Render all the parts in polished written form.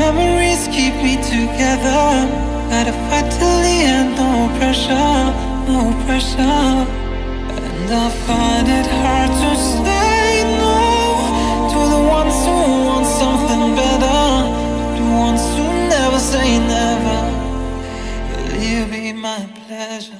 Memories keep me together. Gotta fight till the end, no pressure, no pressure. And I find it hard to say no to the ones who want something better, the ones who never say never. Will you be my pleasure?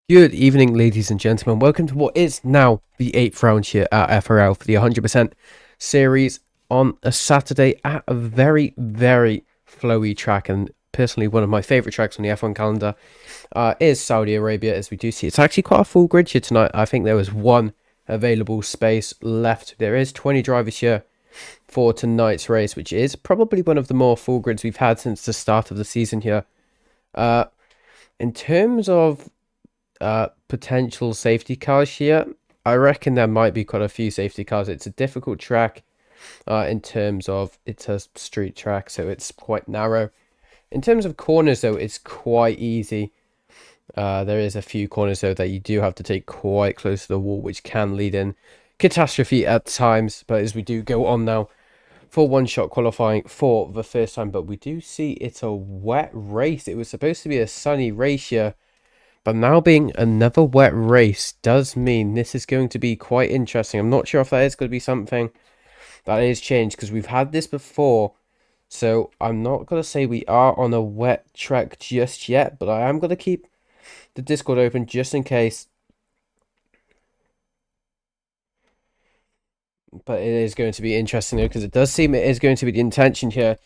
Good evening, ladies and gentlemen. Welcome to what is now the 8th round here at FRL for the 100% series on a Saturday at a very, very flowy track. And personally, one of my favourite tracks on the F1 calendar is Saudi Arabia, as we do see. It's actually quite a full grid here tonight. I think there was one available space left. There is 20 drivers here for tonight's race, which is probably one of the more full grids we've had since the start of the season here. In terms of potential safety cars here, I reckon there might be quite a few safety cars. It's a difficult track in terms of it's a street track, so it's quite narrow. In terms of corners, though, it's quite easy. There is a few corners, though, that you do have to take quite close to the wall, which can lead in catastrophe at times. But as we do go on now for one-shot qualifying for the first time, but we do see it's a wet race. It was supposed to be a sunny race here, but now being another wet race does mean this is going to be quite interesting. I'm not sure if that is going to be something that is changed, because we've had this before. So I'm not going to say we are on a wet track just yet, but I am going to keep the Discord open just in case. But it is going to be interesting though, because it does seem it is going to be the intention here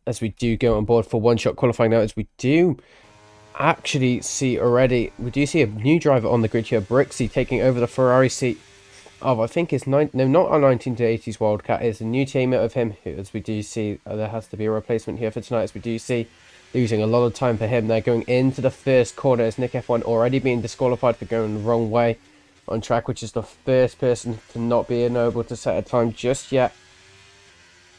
as we do go on board for one-shot qualifying now, as we do actually see already, we do see a new driver on the grid here, Brixie, taking over the Ferrari seat of, I think it's not our 1980s Wildcat, it's a new teammate of him, who, as we do see, there has to be a replacement here for tonight, as we do see losing a lot of time for him. They're going into the first corner as Nick F1 already being disqualified for going the wrong way on track, which is the first person to not be able to set a time just yet.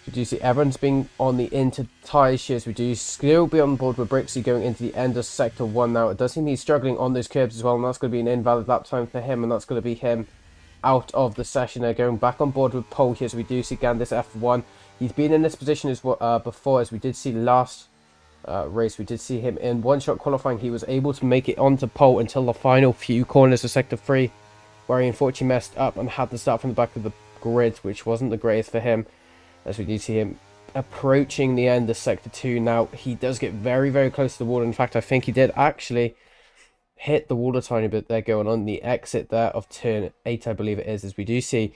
We do see everyone's being on the inter tyres here, as we do still be on board with Brixie going into the end of sector 1 now. It does seem he's struggling on those curbs as well, and that's going to be an invalid lap time for him, and that's going to be him out of the session. They're going back on board with Pole here, as we do see Gandis F1. He's been in this position as before, as we did see last race. We did see him in one-shot qualifying. He was able to make it onto pole until the final few corners of sector 3, where he unfortunately messed up and had to start from the back of the grid, which wasn't the greatest for him, as we do see him approaching the end of sector 2 now. He does get very, very close to the wall. In fact, I think he did actually hit the wall a tiny bit there, going on the exit there of turn 8, I believe it is, as we do see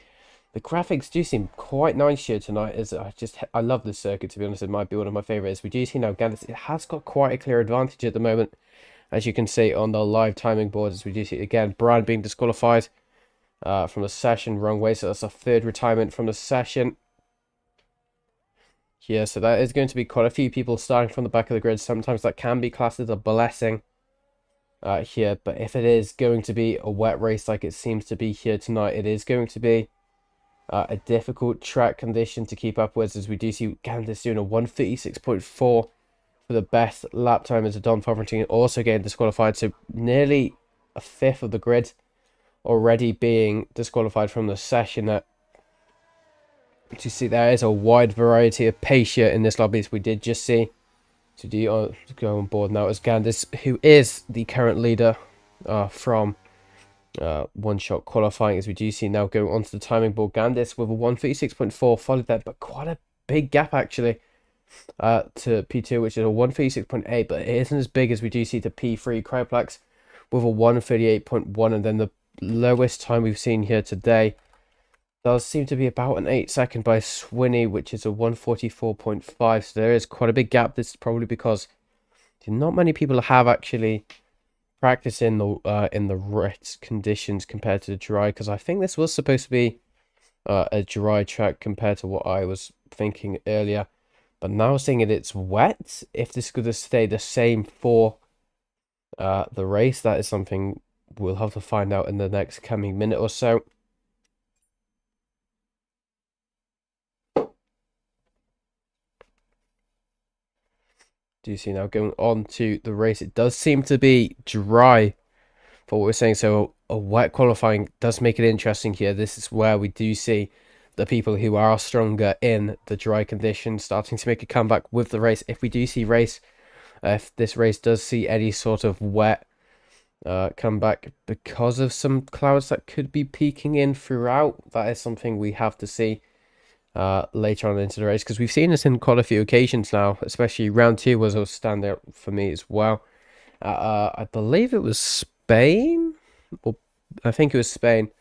the graphics do seem quite nice here tonight. As I love this circuit, to be honest. It might be one of my favorites. We do see now Gandis, it has got quite a clear advantage at the moment, as you can see on the live timing boards. As we do see again, Brian being disqualified from the session, wrong way, so that's a third retirement from the session here. So that is going to be quite a few people starting from the back of the grid. Sometimes that can be classed as a blessing here, but if it is going to be a wet race like it seems to be here tonight, it is going to be a difficult track condition to keep up with, as we do see Gandis doing a 136.4 for the best lap time, as a Don Foverton also getting disqualified. So nearly a fifth of the grid already being disqualified from the session. That you see there is a wide variety of pace here in this lobby, as we did just see. So do you go on board now as Gandis, who is the current leader from one-shot qualifying, as we do see now going onto the timing board. Gandis with a 136.4 followed that, but quite a big gap actually to P2, which is a 136.8, but it isn't as big as we do see to P3. Cryoplex with a 138.1, and then the lowest time we've seen here today does seem to be about an 8-second by Swinney, which is a 144.5. So there is quite a big gap. This is probably because not many people have actually practiced in the wet conditions compared to the dry, because I think this was supposed to be a dry track compared to what I was thinking earlier. But now seeing it's wet, if this is going to stay the same for the race, that is something we'll have to find out in the next coming minute or so. Do you see now going on to the race? It does seem to be dry for what we're saying. So a wet qualifying does make it interesting here. This is where we do see the people who are stronger in the dry conditions starting to make a comeback with the race. If we do see race, if this race does see any sort of wet comeback because of some clouds that could be peeking in throughout, that is something we have to see later on into the race, because we've seen this in quite a few occasions now. Especially round 2 was a standout for me as well. I believe it was Spain, or I think it was Spain,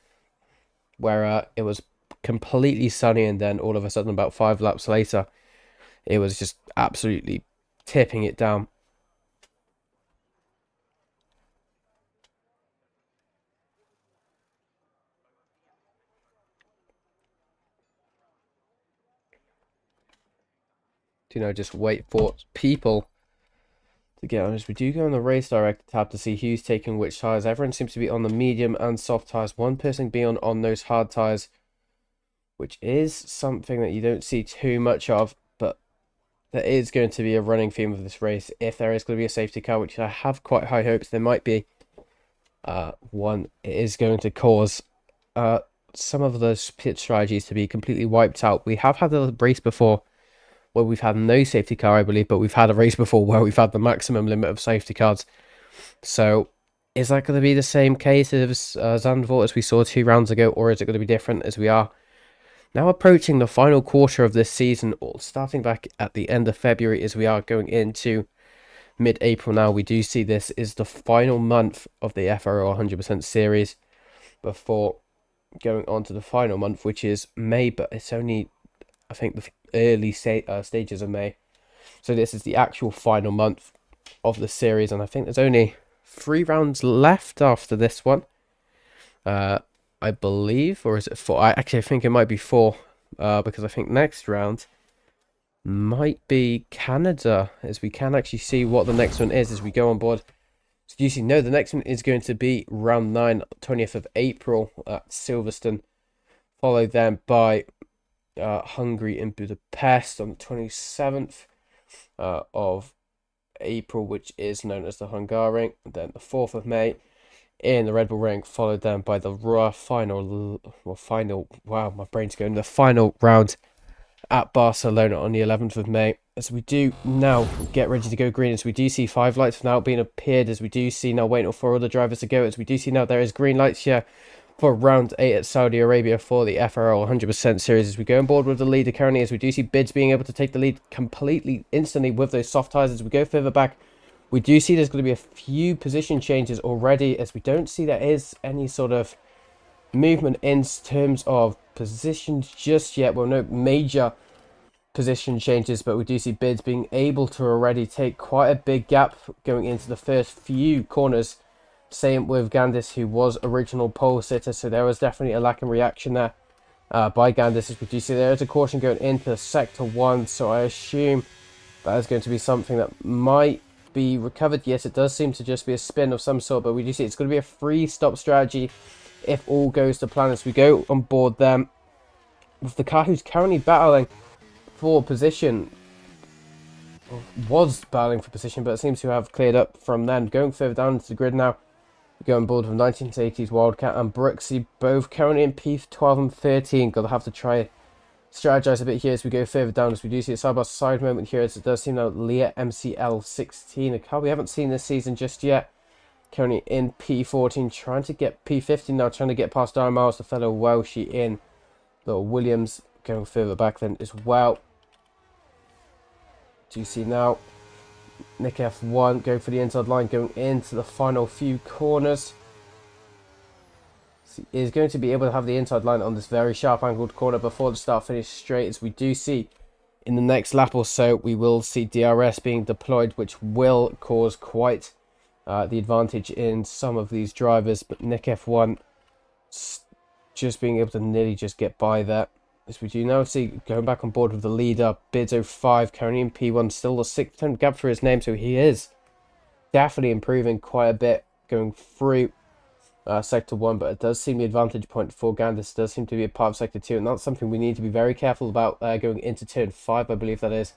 where it was completely sunny, and then all of a sudden about 5 laps later it was just absolutely tipping it down. Just wait for people to get on. As we do go on the race director tab to see who's taking which tires. Everyone seems to be on the medium and soft tires, one person being on those hard tires, which is something that you don't see too much of, but there is going to be a running theme of this race. If there is going to be a safety car, which I have quite high hopes there might be one, it is going to cause some of those pit strategies to be completely wiped out. We have had a race before where we've had no safety car, I believe, but we've had a race before where we've had the maximum limit of safety cars. So is that going to be the same case as Zandvoort as we saw 2 rounds ago, or is it going to be different as we are now approaching the final quarter of this season, or starting back at the end of February as we are going into mid-April now? We do see this is the final month of the FRO 100% series before going on to the final month, which is May, but it's only, I think, the early stages of May. So this is the actual final month of the series, and I think there's only 3 rounds left after this one. I believe, or is it 4? I think it might be 4, because I think next round might be Canada, as we can actually see what the next one is as we go on board. So you see, no, the next one is going to be round 9, 20th of April at Silverstone, followed then by Hungary in Budapest on the 27th of April, which is known as the Hungaroring, and then the 4th of May in the Red Bull Ring, followed then by the final round at Barcelona on the 11th of May. As we do now get ready to go green, as we do see 5 lights now being appeared, as we do see now waiting for other drivers to go, as we do see now there is green lights here for round 8 at Saudi Arabia for the FRL 100% series, as we go on board with the leader currently, as we do see Bids being able to take the lead completely instantly with those soft tyres. As we go further back, we do see there's going to be a few position changes already, as we don't see there is any sort of movement in terms of positions just yet. Well, no major position changes, but we do see Bids being able to already take quite a big gap going into the first few corners. Same with Gandis, who was original pole sitter, so there was definitely a lack in reaction there by Gandis. As we do see there is a caution going into sector 1, so I assume that is going to be something that might be recovered. Yes, it does seem to just be a spin of some sort, but we do see it's going to be a free stop strategy if all goes to plan, as we go on board them with the car who's currently battling for position, was battling for position, but it seems to have cleared up from then. Going further down into the grid now, we go on board with 1980s Wildcat and Brooksy, both currently in P12 and 13. Got to have to try strategize a bit here as we go further down, as we do see a side-by-side moment here, as it does seem now Leah MCL 16, a car we haven't seen this season just yet, currently in P14, trying to get P15 now, trying to get past Darren Miles, the fellow Welshie in the Williams. Going further back then as well, do you see now Nick F1 going for the inside line, going into the final few corners. So he is going to be able to have the inside line on this very sharp angled corner before the start finish straight, as we do see in the next lap or so we will see DRS being deployed, which will cause quite the advantage in some of these drivers. But Nick F1 just being able to nearly just get by there, as we do now see going back on board with the leader Bids 05 currently in P1, still a 6-10 gap for his name, so he is definitely improving quite a bit going through sector 1, but it does seem the advantage point for Gandis does seem to be a part of sector 2, and that's something we need to be very careful about going into turn 5, I believe that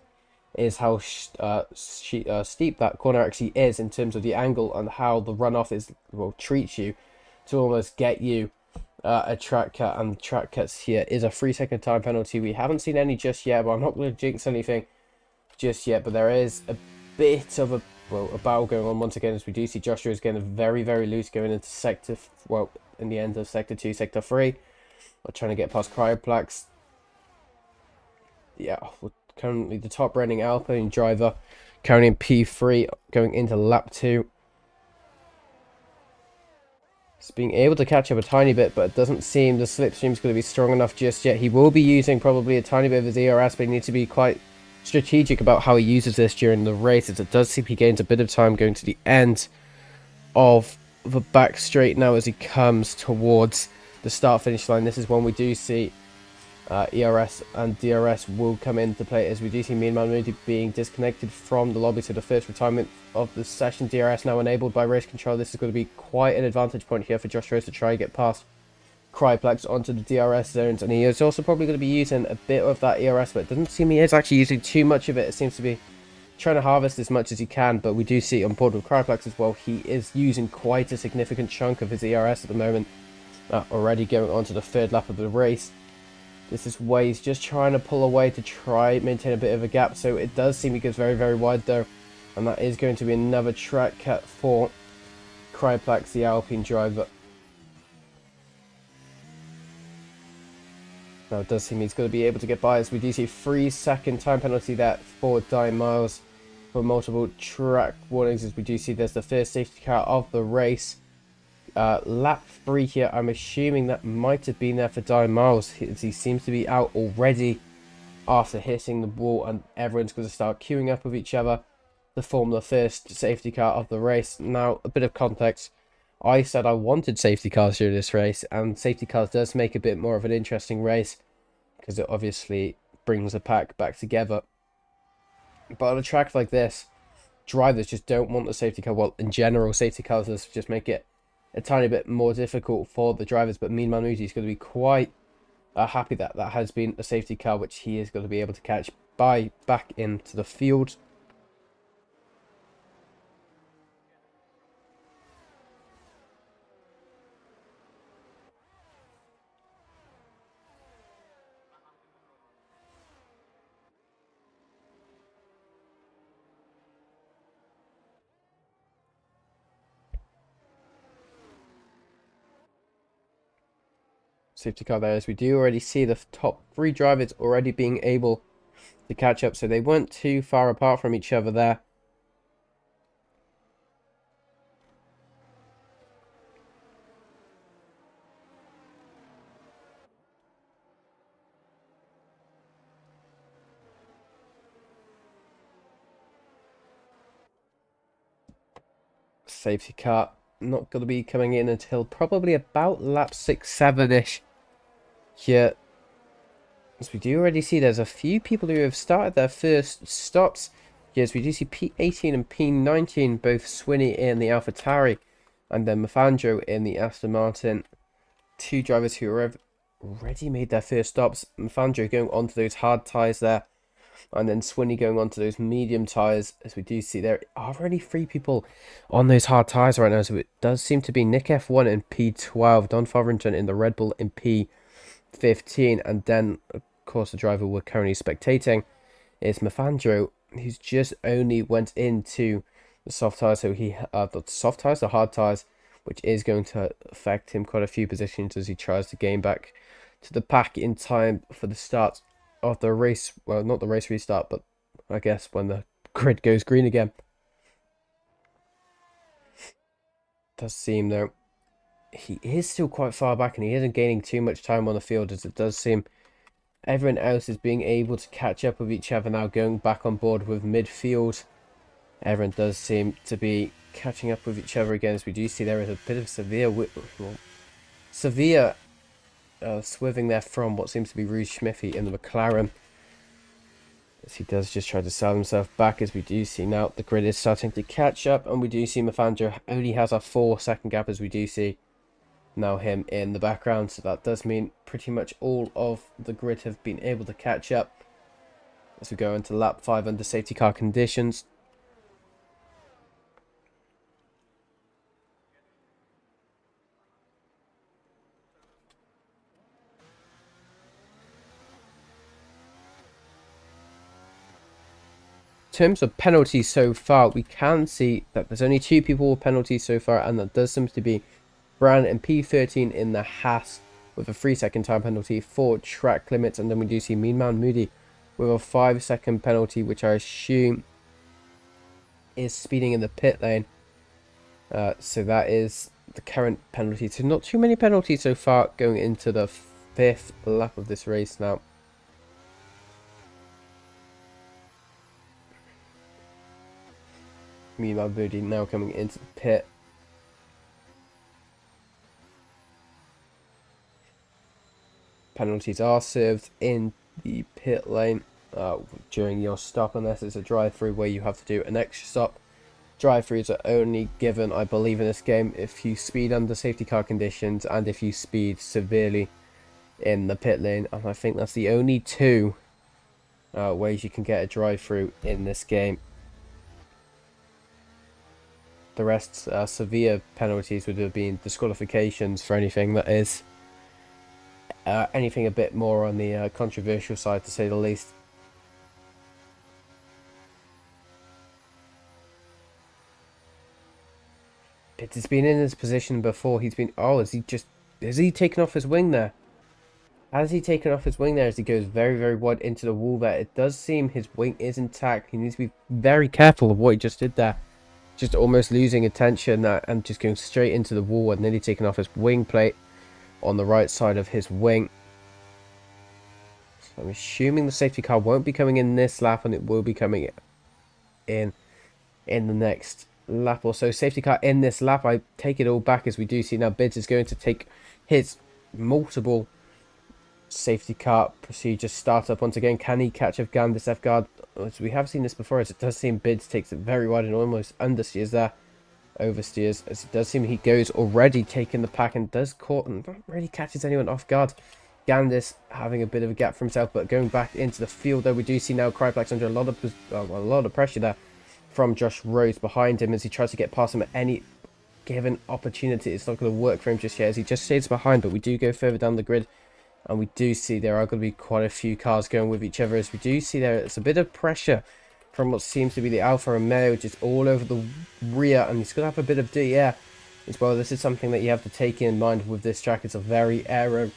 is how steep that corner actually is in terms of the angle, and how the runoff treats you to almost get you a track cut. And track cuts here is a 3-second time penalty. We haven't seen any just yet, but I'm not going to jinx anything just yet, but there is a bit of a battle going on once again, as we do see Joshua is getting very, very loose going into sector, in the end of sector 2, sector 3. We're trying to get past Cryoplax. Yeah, we're currently the top running Alpine driver, currently in P3, going into lap 2. He's being able to catch up a tiny bit, but it doesn't seem the slipstream is going to be strong enough just yet. He will be using probably a tiny bit of his ERS, but he needs to be quite strategic about how he uses this during the race, as it does seem he gains a bit of time going to the end of the back straight now as he comes towards the start finish line. This is when we do see ERS and DRS will come into play, as we do see Mean Man Moody being disconnected from the lobby, so the first retirement of the session. DRS now enabled by race control. This is going to be quite an advantage point here for Josh Rose to try and get past Cryplex onto the DRS zones, and he is also probably going to be using a bit of that ERS, but it doesn't seem he is actually using too much of it. It seems to be trying to harvest as much as he can, but we do see on board with Cryplex as well, he is using quite a significant chunk of his ERS at the moment, Already going on to the third lap of the race. This is Waze just trying to pull away to try maintain a bit of a gap. So it does seem he goes very, very wide though. And that is going to be another track cut for Kryplax, the Alpine driver. Now it does seem he's going to be able to get by, as we do see a 3-second time penalty there for Di Miles for multiple track warnings. As we do see there's the first safety car of the race. Lap 3 here, I'm assuming that might have been there for Di Miles. He seems to be out already after hitting the wall, and everyone's going to start queuing up with each other to form the first safety car of the race. Now, a bit of context. I said I wanted safety cars during this race, and safety cars does make a bit more of an interesting race because it obviously brings the pack back together. But on a track like this, drivers just don't want the safety car. Well, in general, safety cars just make it a tiny bit more difficult for the drivers, but Mean Man Moody is going to be quite happy that that has been a safety car, which he is going to be able to catch back into the field. Safety car there, as we do already see the top 3 drivers already being able to catch up, so they weren't too far apart from each other there. Safety car not going to be coming in until probably about lap 6-7ish here. As we do already see there's a few people who have started their first stops. Yes, we do see P18 and P19 both Swinney in the AlphaTauri, and then Mafandro in the Aston Martin. 2 drivers who have already made their first stops. Mafandro going onto those hard tyres there, and then Swinney going on to those medium tyres. As we do see there are already 3 people on those hard tyres right now. So it does seem to be Nick F1 in P12, Don Fotherington in the Red Bull in P15. And then, of course, the driver we're currently spectating is Mafandro, who's just only went into the soft tyres. So the soft tyres, the hard tyres, which is going to affect him quite a few positions as he tries to gain back to the pack in time for the start of the race. Well, not the race restart, but I guess when the grid goes green again. Does seem though he is still quite far back, and he isn't gaining too much time on the field, as it does seem everyone else is being able to catch up with each other now, going back on board with midfield. Everyone does seem to be catching up with each other again, as we do see there is a bit of severe swerving there from what seems to be Rouge Schmiffy in the McLaren, as he does just try to sell himself back. As we do see now the grid is starting to catch up, and we do see Mafandro only has a 4-second gap, as we do see now him in the background. So that does mean pretty much all of the grid have been able to catch up as we go into lap 5 under safety car conditions. In terms of penalties so far, we can see that there's only 2 people with penalties so far, and that does seem to be Brown and P13 in the Haas with a 3-second time penalty for track limits, and then we do see Mean Man Moody with a 5-second penalty, which I assume is speeding in the pit lane. So that is the current penalty. So not too many penalties so far going into the 5th lap of this race now. Mean Man Moody now coming into the pit. Penalties are served in the pit lane during your stop, unless it's a drive-through where you have to do an extra stop. Drive-throughs are only given, I believe, in this game if you speed under safety car conditions and if you speed severely in the pit lane, and I think that's the only 2 ways you can get a drive-through in this game. the rest severe penalties would have been disqualifications for anything that is anything a bit more on the controversial side, to say the least. It's been in this position before. He's been... Oh, has he taken off his wing there? Has he taken off his wing there as he goes very, very wide into the wall there? It does seem his wing is intact. He needs to be very careful of what he just did there. Just almost losing attention and just going straight into the wall and nearly taking off his wing plate on the right side of his wing. So I'm assuming the safety car won't be coming in this lap, and it will be coming in the next lap or so. Safety car in this lap. I take it all back, as we do see now Bids is going to take his multiple safety car procedure start up once again. Can he catch Afghan this F-guard? As we have seen this before, as it does seem Bids takes it very wide and almost understeers there. Oversteers, as it does seem he goes already taking the pack and does caught and not really catches anyone off guard. Gandis having a bit of a gap for himself, but going back into the field though, we do see now Cryplex under a lot of pressure there from Josh Rose behind him as he tries to get past him at any given opportunity. It's not going to work for him just yet as he just stays behind, but we do go further down the grid and we do see there are going to be quite a few cars going with each other, as we do see there it's a bit of pressure from what seems to be the Alfa Romeo, which is all over the rear, and he's going to have a bit of dirty air as well. This is something that you have to take in mind with this track. It's a very aero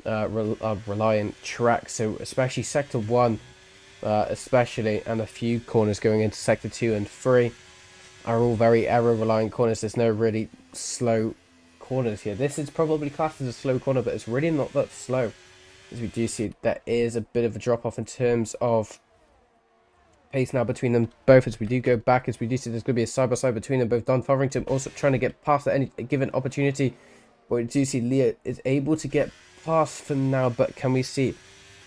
reliant track, so especially sector 1 especially, and a few corners going into sector 2 and 3 are all very aero reliant corners. There's no really slow corners here. This is probably classed as a slow corner, but it's really not that slow, as we do see there is a bit of a drop off in terms of pace now between them both. As we do go back, as we do see there's going to be a side by side between them both. Don Fotherington also trying to get past at any given opportunity, but we do see Leah is able to get past for now, but can we see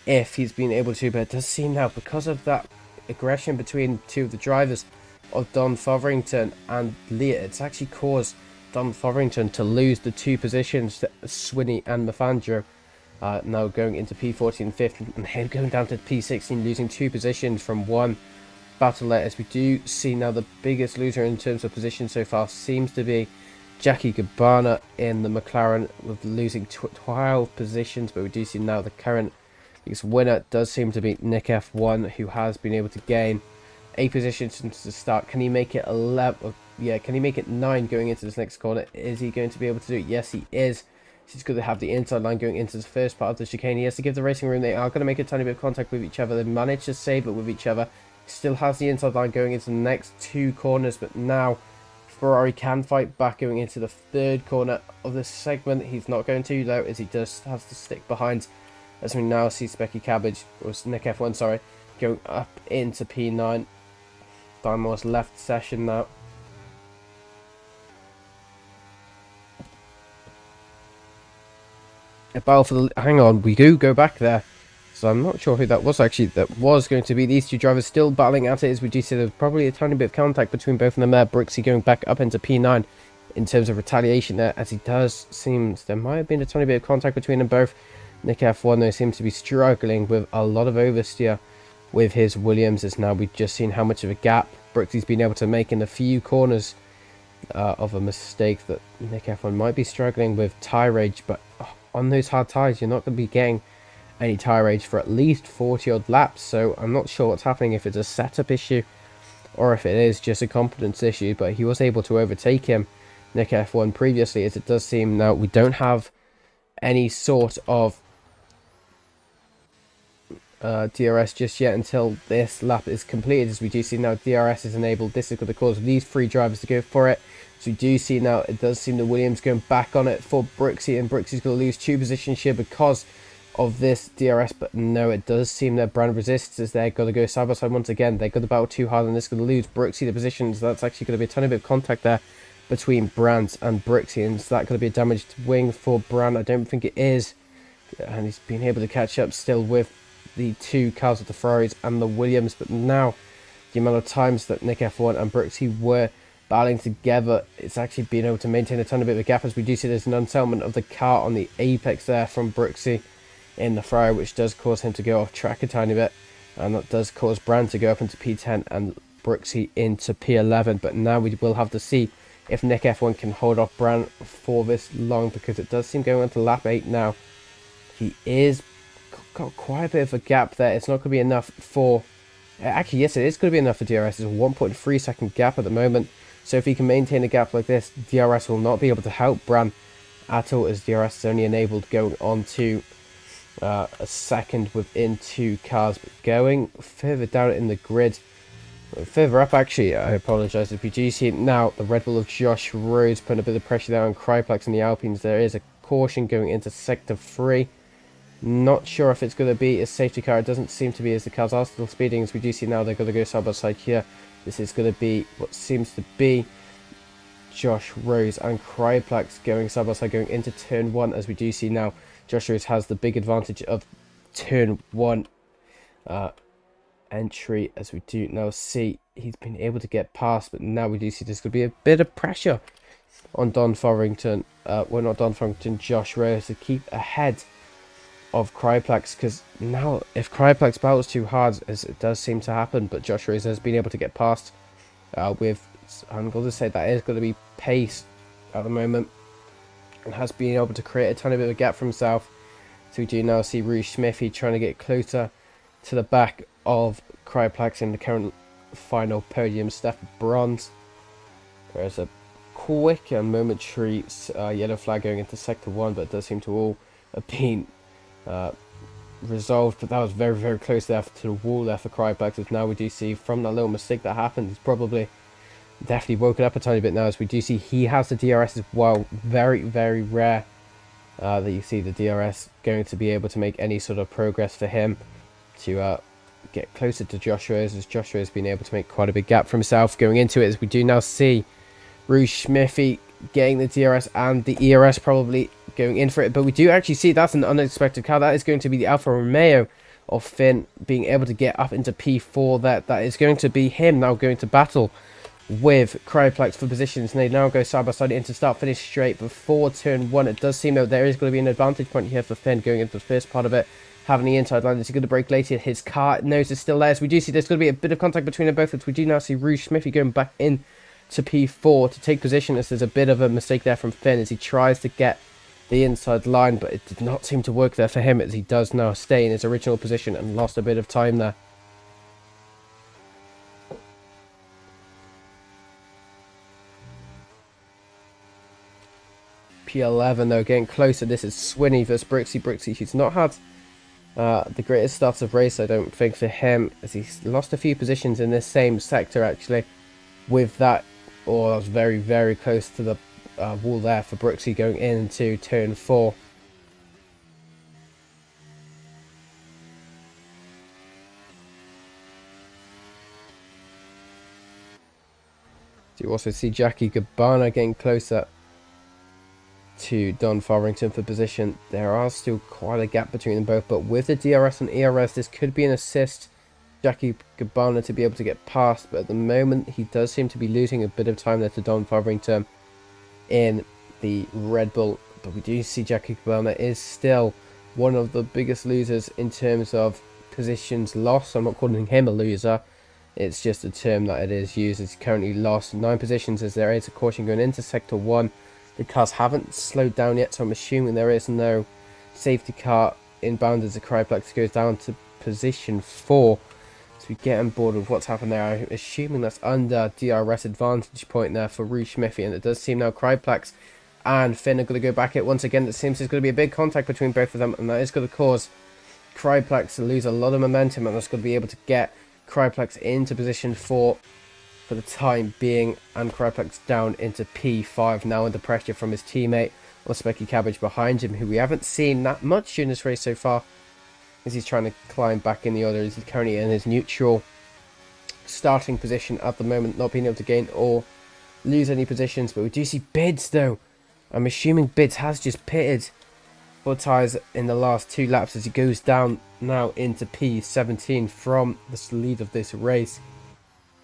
if he's been able to? But it does seem now, because of that aggression between two of the drivers of Don Fotherington and Leah, it's actually caused Don Fotherington to lose the 2 positions to Swinney and Mafandro. Now going into P14 5th, and him going down to P16, losing 2 positions from one battle there. As we do see now the biggest loser in terms of position so far seems to be Jackie Gabbana in the McLaren, with losing 12 positions, but we do see now the current biggest winner does seem to be Nick F1, who has been able to gain 8 positions since the start. Can he make it 11? Yeah, can he make it 9 going into this next corner? Is he going to be able to do it? Yes, he is. He's going to have the inside line going into the first part of the chicane. He has to give the racing room. They are going to make a tiny bit of contact with each other. They manage to save it with each other. Still has the inside line going into the next 2 corners, but now Ferrari can fight back going into the 3rd corner of this segment. He's not going to, though, as he just has to stick behind, as we now see Specky Cabbage, or Nick F1, sorry, going up into P9. Dymore's left session now. A battle for the... Hang on, we do go back there. So I'm not sure who that was actually. That was going to be these 2 drivers still battling at it, as we do see there's probably a tiny bit of contact between both of them there. Brooksy going back up into P9 in terms of retaliation there, as he does seem there might have been a tiny bit of contact between them both. Nick F1 though seems to be struggling with a lot of oversteer with his Williams, as now we've just seen how much of a gap Brooksy's been able to make in a few corners of a mistake that Nick F1 might be struggling with tire rage. But on those hard tires, you're not going to be getting any tire rage for at least 40 odd laps, so I'm not sure what's happening, if it's a setup issue or if it is just a confidence issue. But he was able to overtake him, Nick F1, previously, as it does seem now we don't have any sort of DRS just yet until this lap is completed. As we do see now DRS is enabled, this is going to cause these 3 drivers to go for it. So we do see now it does seem the Williams going back on it for Brooksy, and Brooksy's going to lose 2 positions here because of this DRS. But no, it does seem that Brand resists, as they're going to go side by side once again. They're going to battle too hard, and this is going to lose Brooksy the positions. That's actually going to be a tiny bit of contact there between Brands and Brooksy, and is that going to be a damaged wing for Brand? I don't think it is, and he's been able to catch up still with the 2 cars of the Ferraris and the Williams. But now the amount of times that Nick F1 and Brooksy were battling together, it's actually been able to maintain a tiny bit of a gap, as we do see there's an unsettlement of the car on the apex there from Brooksy in the Ferrari, which does cause him to go off track a tiny bit, and that does cause Brand to go up into P10 and Brooksy into P11. But now we will have to see if Nick F1 can hold off Bran for this long, because it does seem going on to lap 8 now. He is got quite a bit of a gap there. It's not going to be enough for... Actually, yes, it is going to be enough for DRS. It's a 1.3 second gap at the moment. So if he can maintain a gap like this, DRS will not be able to help Bran at all, as DRS is only enabled going on to a second within 2 cars. But going further down in the grid, further up actually, I apologise if you do see it now, the Red Bull of Josh Rhodes putting a bit of pressure there on Cryplex and the Alpines. There is a caution going into sector 3. Not sure if it's going to be a safety car. It doesn't seem to be, as the cars are still speeding. As we do see now, they're going to go side by side here. This is going to be what seems to be Josh Rose and Cryplex going side by side going into turn 1. As we do see now, Josh Rose has the big advantage of turn 1 entry. As we do now see, he's been able to get past, but now we do see there's going to be a bit of pressure on Don Forrington. Well, not Don Forrington, Josh Rose, to keep ahead of Cryplex, because now if Cryplex battles too hard, as it does seem to happen, but Josh Rose has been able to get past with, I'm going to say that is going to be pace at the moment, and has been able to create a tiny bit of a gap for himself. So we do now see Rouge Smithy trying to get closer to the back of Cryplex in the current final podium step of bronze. There's a quick and momentary yellow flag going into sector 1, but it does seem to all have been resolved. But that was very, very close there to the wall there for Cryplex. As now we do see from that little mistake that happened, he's probably definitely woken up a tiny bit now, as we do see he has the DRS as well. Very, very rare that you see the DRS going to be able to make any sort of progress for him to get closer to Joshua, as Joshua has been able to make quite a big gap for himself going into it. As we do now see Rouge Smithy getting the DRS and the ERS probably going in for it, but we do actually see that's an unexpected car. That is going to be the Alfa Romeo of Finn being able to get up into P4. That is going to be him now going to battle with Cryplex for positions, and they now go side by side into start finish straight before turn 1. It does seem though there is going to be an advantage point here for Finn going into the first part of it, having the inside line. Is he going to break later? His car nose is still there, so we do see there's going to be a bit of contact between them both. As we do now see Rouge Smithy going back in to P4 to take position, as there's a bit of a mistake there from Finn as he tries to get the inside line, but it did not seem to work there for him, as he does now stay in his original position and lost a bit of time there. P11 though, getting closer. This is Swinney versus Brixie. Brixie, who's not had the greatest start of race, I don't think, for him, as he's lost a few positions in this same sector actually with that. Oh, that was very, very close to the wall there for Brooksy going into turn 4. You also see Jackie Gabbana getting closer to Don Farrington for position. There are still quite a gap between them both, but with the DRS and ERS, this could be an assist Jackie Gabbana to be able to get past, but at the moment he does seem to be losing a bit of time there to Don Farrington in the Red Bull. But we do see Jackie Gabbana is still one of the biggest losers in terms of positions lost. I'm not calling him a loser, it's just a term that it is used. He's currently lost 9 positions, as there is a caution going into sector 1. The cars haven't slowed down yet, so I'm assuming there is no safety car inbound as the Cryplex goes down to position 4. So we get on board with what's happened there. I'm assuming that's under DRS advantage point there for Rouge Smithy, and it does seem now Cryplex and Finn are going to go back it once again. It seems there's going to be a big contact between both of them, and that is going to cause Cryplex to lose a lot of momentum, and that's going to be able to get Cryplex into position 4 for the time being, and Cryplex down into P5 now under pressure from his teammate or Specky Cabbage behind him, who we haven't seen that much during this race so far, as he's trying to climb back in the order. He's currently in his neutral starting position at the moment, not being able to gain or lose any positions. But we do see Bids though. I'm assuming Bids has just pitted for tyres in the last 2 laps, as he goes down now into P17 from the lead of this race,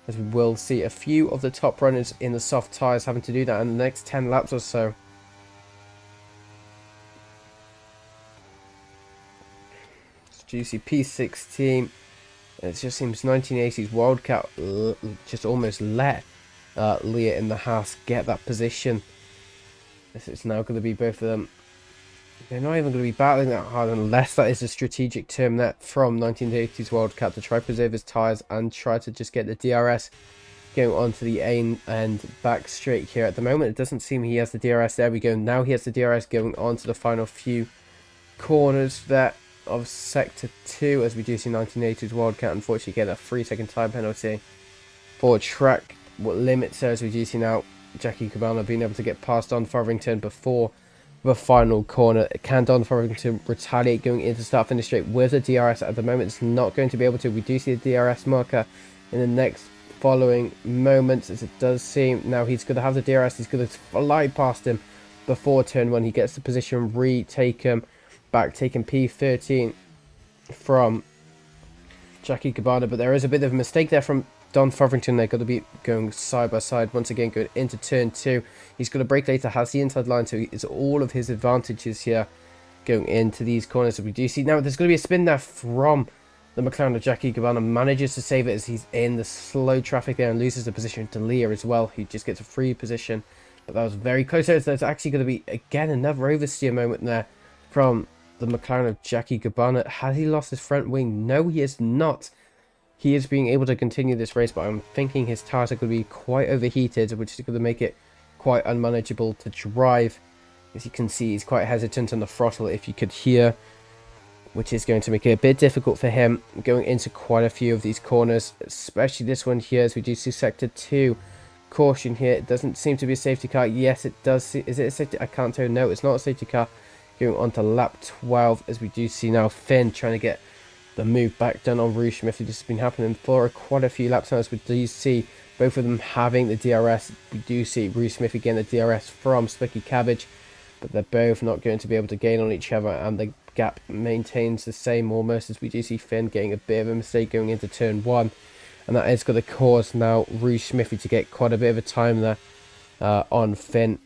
as we will see a few of the top runners in the soft tyres having to do that in the next 10 laps or so. Juicy P16. It just seems 1980s Wildcat just almost let Leah in the house get that position. It's now going to be both of them. They're not even going to be battling that hard unless that is a strategic turn that from 1980s World Cup to try to preserve his tyres and try to just get the DRS going onto the aim and back straight here. At the moment, it doesn't seem he has the DRS. There we go. Now he has the DRS going on to the final few corners there of Sector 2 as we do see 1980s World Cup. Unfortunately, get a 3-second time penalty for track. What limits there as we do see now Jackie Cabana being able to get past Don Fotherington before the final corner. Can Don Fotherington retaliate going into start finish straight with the DRS? At the moment, it's not going to be able to. We do see the DRS marker in the next following moments, as it does seem now he's going to have the DRS. He's going to fly past him before turn 1. He gets the position, retake him back, taking P13 from Jackie Cabana, but there is a bit of a mistake there from Don Fotherington. They're going to be going side by side once again, going into turn 2. He's going to brake later, has the inside line, so it's all of his advantages here going into these corners that we do see. Now there's going to be a spin there from the McLaren of Jackie Cabana, manages to save it as he's in the slow traffic there and loses the position to Leah as well, who just gets a free position. But that was very close. So there's actually going to be again another oversteer moment there from the McLaren of Jackie Cabana. Has he lost his front wing? No, he is not. He is being able to continue this race, but I'm thinking his tyres are going to be quite overheated, which is going to make it quite unmanageable to drive. As you can see, he's quite hesitant on the throttle, if you could hear, which is going to make it a bit difficult for him going into quite a few of these corners, especially this one here, as we do see Sector 2. Caution here. It doesn't seem to be a safety car. Yes, it does. Is it a safety? I can't tell. No, it's not a safety car. Going on to lap 12, as we do see now Finn trying to get the move back done on Rue Smith. This has been happening for quite a few laps now, as we do see both of them having the DRS. We do see Rue Smith again the DRS from Spicky Cabbage, but they're both not going to be able to gain on each other, and the gap maintains the same almost, as we do see Finn getting a bit of a mistake going into turn 1, and that is going to cause now Rue Smithy to get quite a bit of a time there on Finn.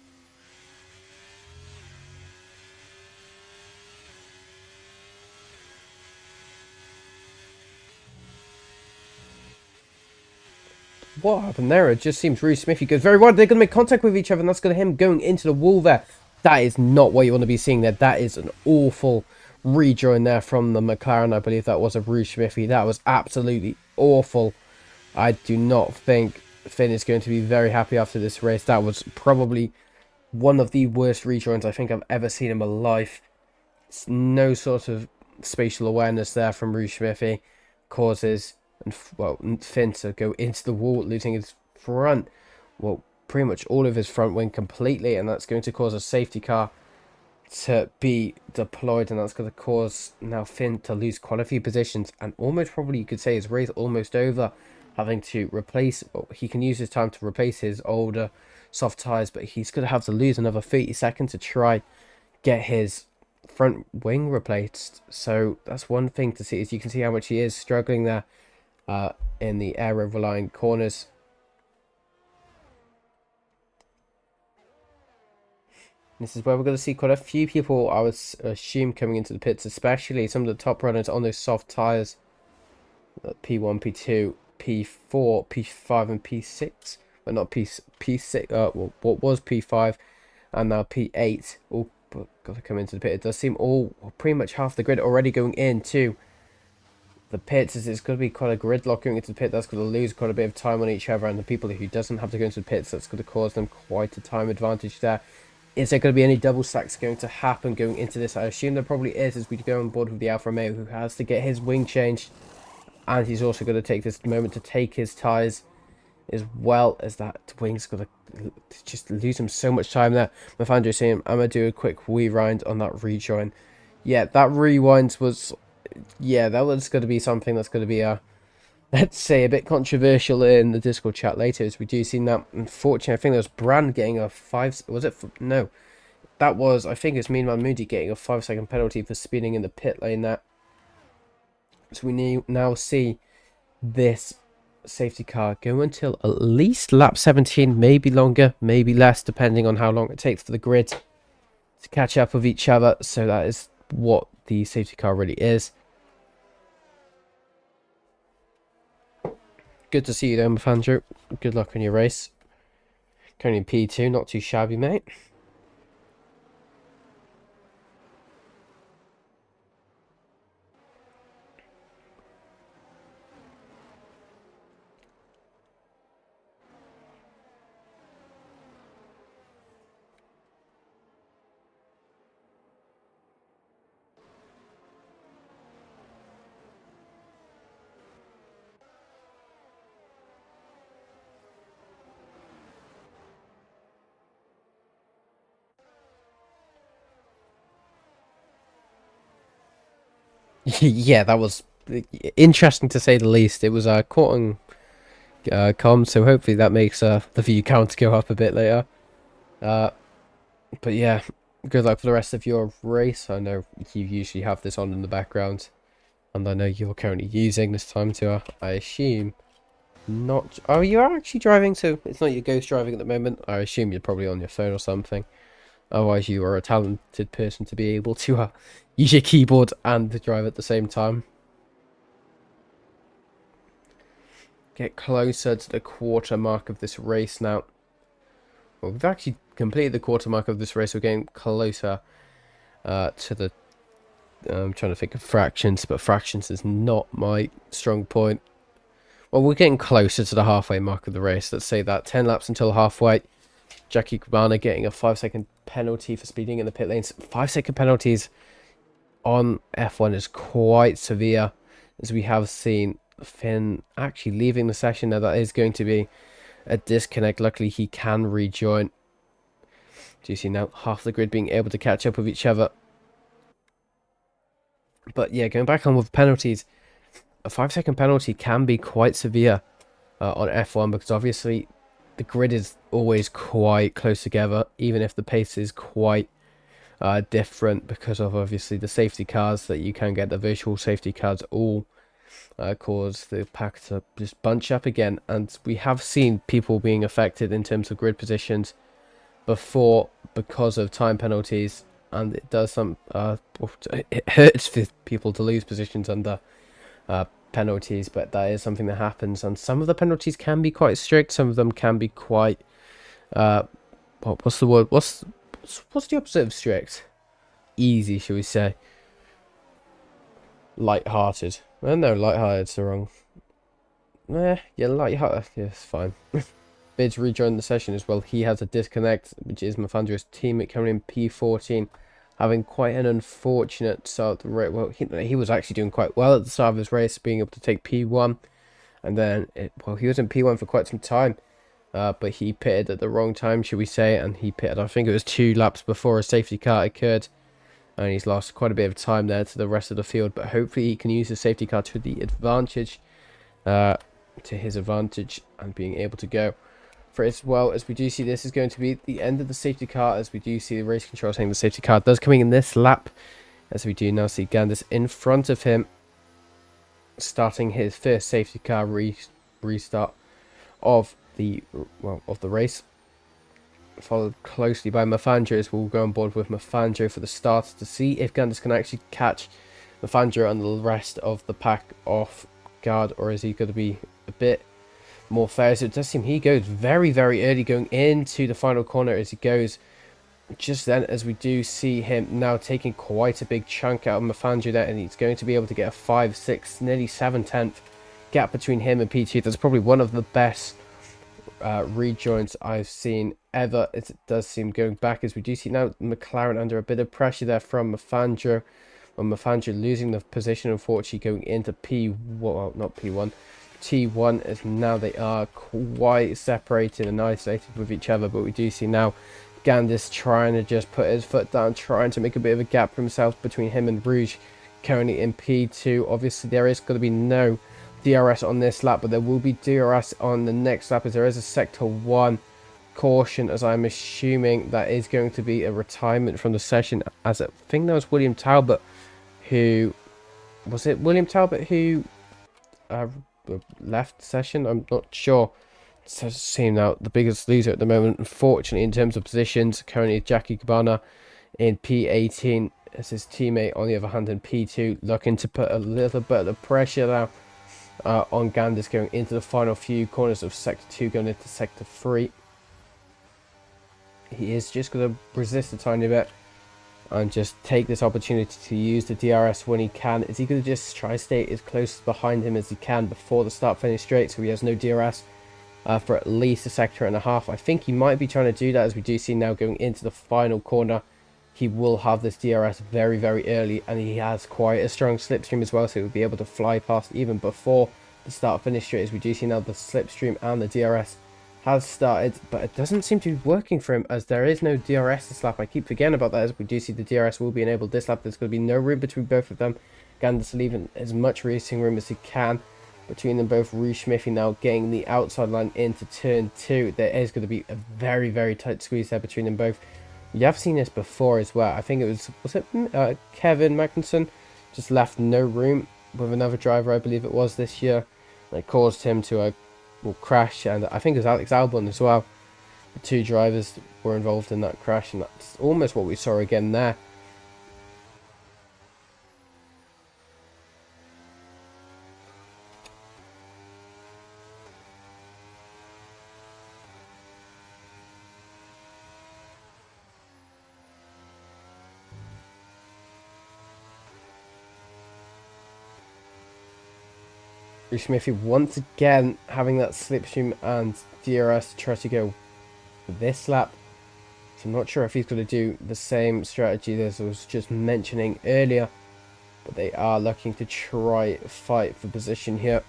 What happened there? It just seems Rue Smithy goes very wide. They're going to make contact with each other, and that's going to him going into the wall there. That is not what you want to be seeing there. That is an awful rejoin there from the McLaren. I believe that was a Rue Smithy. That was absolutely awful. I do not think Finn is going to be very happy after this race. That was probably one of the worst rejoins I think I've ever seen in my life. It's no sort of spatial awareness there from Rue Smithy. Causes Finn to go into the wall, losing his front, pretty much all of his front wing completely, and that's going to cause a safety car to be deployed, and that's going to cause now Finn to lose quite a few positions, and almost probably you could say his race almost over, having to replace, he can use his time to replace his older soft tyres, but he's going to have to lose another 30 seconds to try get his front wing replaced. So that's one thing to see, as you can see how much he is struggling there in the aero relying corners. This is where we're going to see quite a few people, I would assume, coming into the pits, especially some of the top runners on those soft tyres. P1, P2, P4, P5 and P6. Well, not P6, what was P5 and now P8. All got to come into the pit. It does seem pretty much half the grid already going into the pits, as it's going to be quite a gridlock going into the pit. That's going to lose quite a bit of time on each other, and the people who doesn't have to go into the pits, that's going to cause them quite a time advantage there. Is there going to be any double stacks going to happen going into this? I assume there probably is, as we go on board with the Alfa Romeo, who has to get his wing changed, and he's also going to take this moment to take his tyres, as well as that wing's going to just lose him so much time there. Mafandro saying, I'm going to do a quick rewind on that rejoin. Yeah, that rewind was, yeah, that was going to be something that's going to be let's say a bit controversial in the Discord chat later, as we do see that. Unfortunately, I think there was Brand getting a 5, was it? No, that was, I think it's Mean Man Moody getting a 5-second penalty for speeding in the pit lane there. So we now see this safety car go until at least lap 17, maybe longer, maybe less, depending on how long it takes for the grid to catch up with each other. So that is what the safety car really is. Good to see you there, Mafandro. Good luck on your race. Currently in P2, not too shabby, mate. Yeah, that was interesting to say the least. It was caught on comms, so hopefully that makes the view count go up a bit later. But yeah, good luck for the rest of your race. I know you usually have this on in the background, and I know you're currently using this time to, I assume, not... Oh, you are actually driving, so it's not your ghost driving at the moment. I assume you're probably on your phone or something. Otherwise, you are a talented person to be able to use your keyboard and drive at the same time. Get closer to the quarter mark of this race now. Well, we've actually completed the quarter mark of this race. We're getting closer to the... I'm trying to think of fractions, but fractions is not my strong point. Well, we're getting closer to the halfway mark of the race. Let's say that 10 laps until halfway. Jackie Cabana getting a 5-second penalty for speeding in the pit lanes. 5-second penalties on F1 is quite severe, as we have seen Finn actually leaving the session. Now that is going to be a disconnect. Luckily he can rejoin. Do you see now half the grid being able to catch up with each other? But yeah, going back on with penalties, a 5-second penalty can be quite severe on F1, because obviously the grid is always quite close together, even if the pace is quite different, because of obviously the safety cars that you can get. The visual safety cars all cause the pack to just bunch up again, and we have seen people being affected in terms of grid positions before because of time penalties, and it does some it hurts for people to lose positions under penalties, but that is something that happens. And some of the penalties can be quite strict, some of them can be quite what's the word, what's the opposite of strict? Easy, shall we say? Light-hearted. Well, no, light-hearted's the wrong. Yeah, light-hearted. Yeah, it's fine. Bid's rejoined the session as well. He has a disconnect, which is Mafandra's teammate coming in P14, having quite an unfortunate start of the race. Well, he was actually doing quite well at the start of his race, being able to take P1, and then he was in P1 for quite some time, but he pitted at the wrong time, should we say, and he pitted, I think it was 2 laps before a safety car occurred, and he's lost quite a bit of time there to the rest of the field. But hopefully he can use the safety car to the advantage, to his advantage, and being able to go for it as well. As we do see, this is going to be the end of the safety car, as we do see the race control saying the safety car does coming in this lap, as we do now see Gandis in front of him, starting his first safety car restart of the race, followed closely by Mafandro, as we'll go on board with Mafandro for the start to see if Gandis can actually catch Mafandro and the rest of the pack off guard, or is he going to be a bit more fair? So it does seem he goes very, very early, going into the final corner as he goes just then, as we do see him now taking quite a big chunk out of Mafandro there, and he's going to be able to get a 5, 6, nearly 7/10 gap between him and P2. That's probably one of the best rejoins I've seen ever. It does seem going back, as we do see now McLaren under a bit of pressure there from Mafandro, and Mafandro losing the position, unfortunately, going into T1, as now they are quite separated and isolated with each other. But we do see now Gandis trying to just put his foot down, trying to make a bit of a gap for himself between him and Rouge, currently in P2. Obviously there is going to be no DRS on this lap, but there will be DRS on the next lap, as there is a sector 1 caution, as I'm assuming that is going to be a retirement from the session, as I think that was William Talbot who left the session. I'm not sure. So seeing now the biggest loser at the moment, unfortunately, in terms of positions, currently Jackie Cabana in P18, as his teammate on the other hand in P2, looking to put a little bit of pressure now on Gandis going into the final few corners of sector 2, going into sector 3. he is just going to resist a tiny bit and just take this opportunity to use the DRS when he can. Is he going to just try to stay as close behind him as he can before the start finish straight, so he has no DRS for at least a sector and a half? I think he might be trying to do that, as we do see now going into the final corner. He will have this DRS very, very early, and he has quite a strong slipstream as well, so he'll be able to fly past even before the start finish straight. As we do see now, the slipstream and the DRS has started, but it doesn't seem to be working for him, as there is no DRS this lap. I keep forgetting about that, as we do see the DRS will be enabled this lap. There's going to be no room between both of them. Gandis leaving as much racing room as he can between them both. Smithy now getting the outside line into turn 2. There is going to be a very, very tight squeeze there between them both. You have seen this before as well. I think it was it Kevin Magnussen just left no room with another driver, I believe it was, this year. And it caused him to crash, and I think it was Alex Albon as well. The two drivers were involved in that crash, and that's almost what we saw again there. Smithy once again having that slipstream and DRS to try to go this lap. So I'm not sure if he's going to do the same strategy as I was just mentioning earlier, but they are looking to try fight for position here.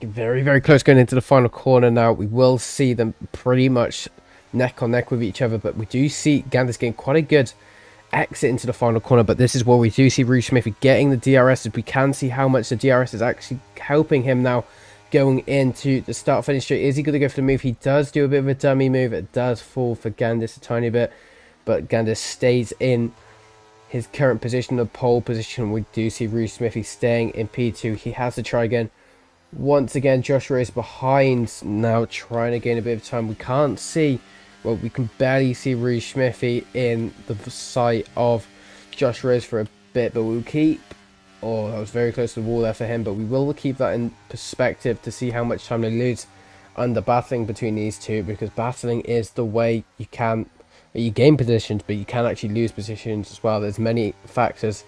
Very, very close going into the final corner now. We will see them pretty much neck on neck with each other, but we do see Gandis getting quite a good exit into the final corner. But this is where we do see Smithy getting the DRS, as we can see how much the DRS is actually helping him now going into the start finish straight. Is he going to go for the move? He does do a bit of a dummy move. It does fall for Gandis a tiny bit, but Gandis stays in his current position, the pole position. We do see Smithy staying in P2. He has to try again. Once again, Josh Rose behind now, trying to gain a bit of time. We can't see, well, we can barely see Smithy in the sight of Josh Rose for a bit, but we'll keep, oh, that was very close to the wall there for him, but we will keep that in perspective to see how much time they lose under battling between these two, because battling is the way you gain positions, but you can actually lose positions as well. There's many factors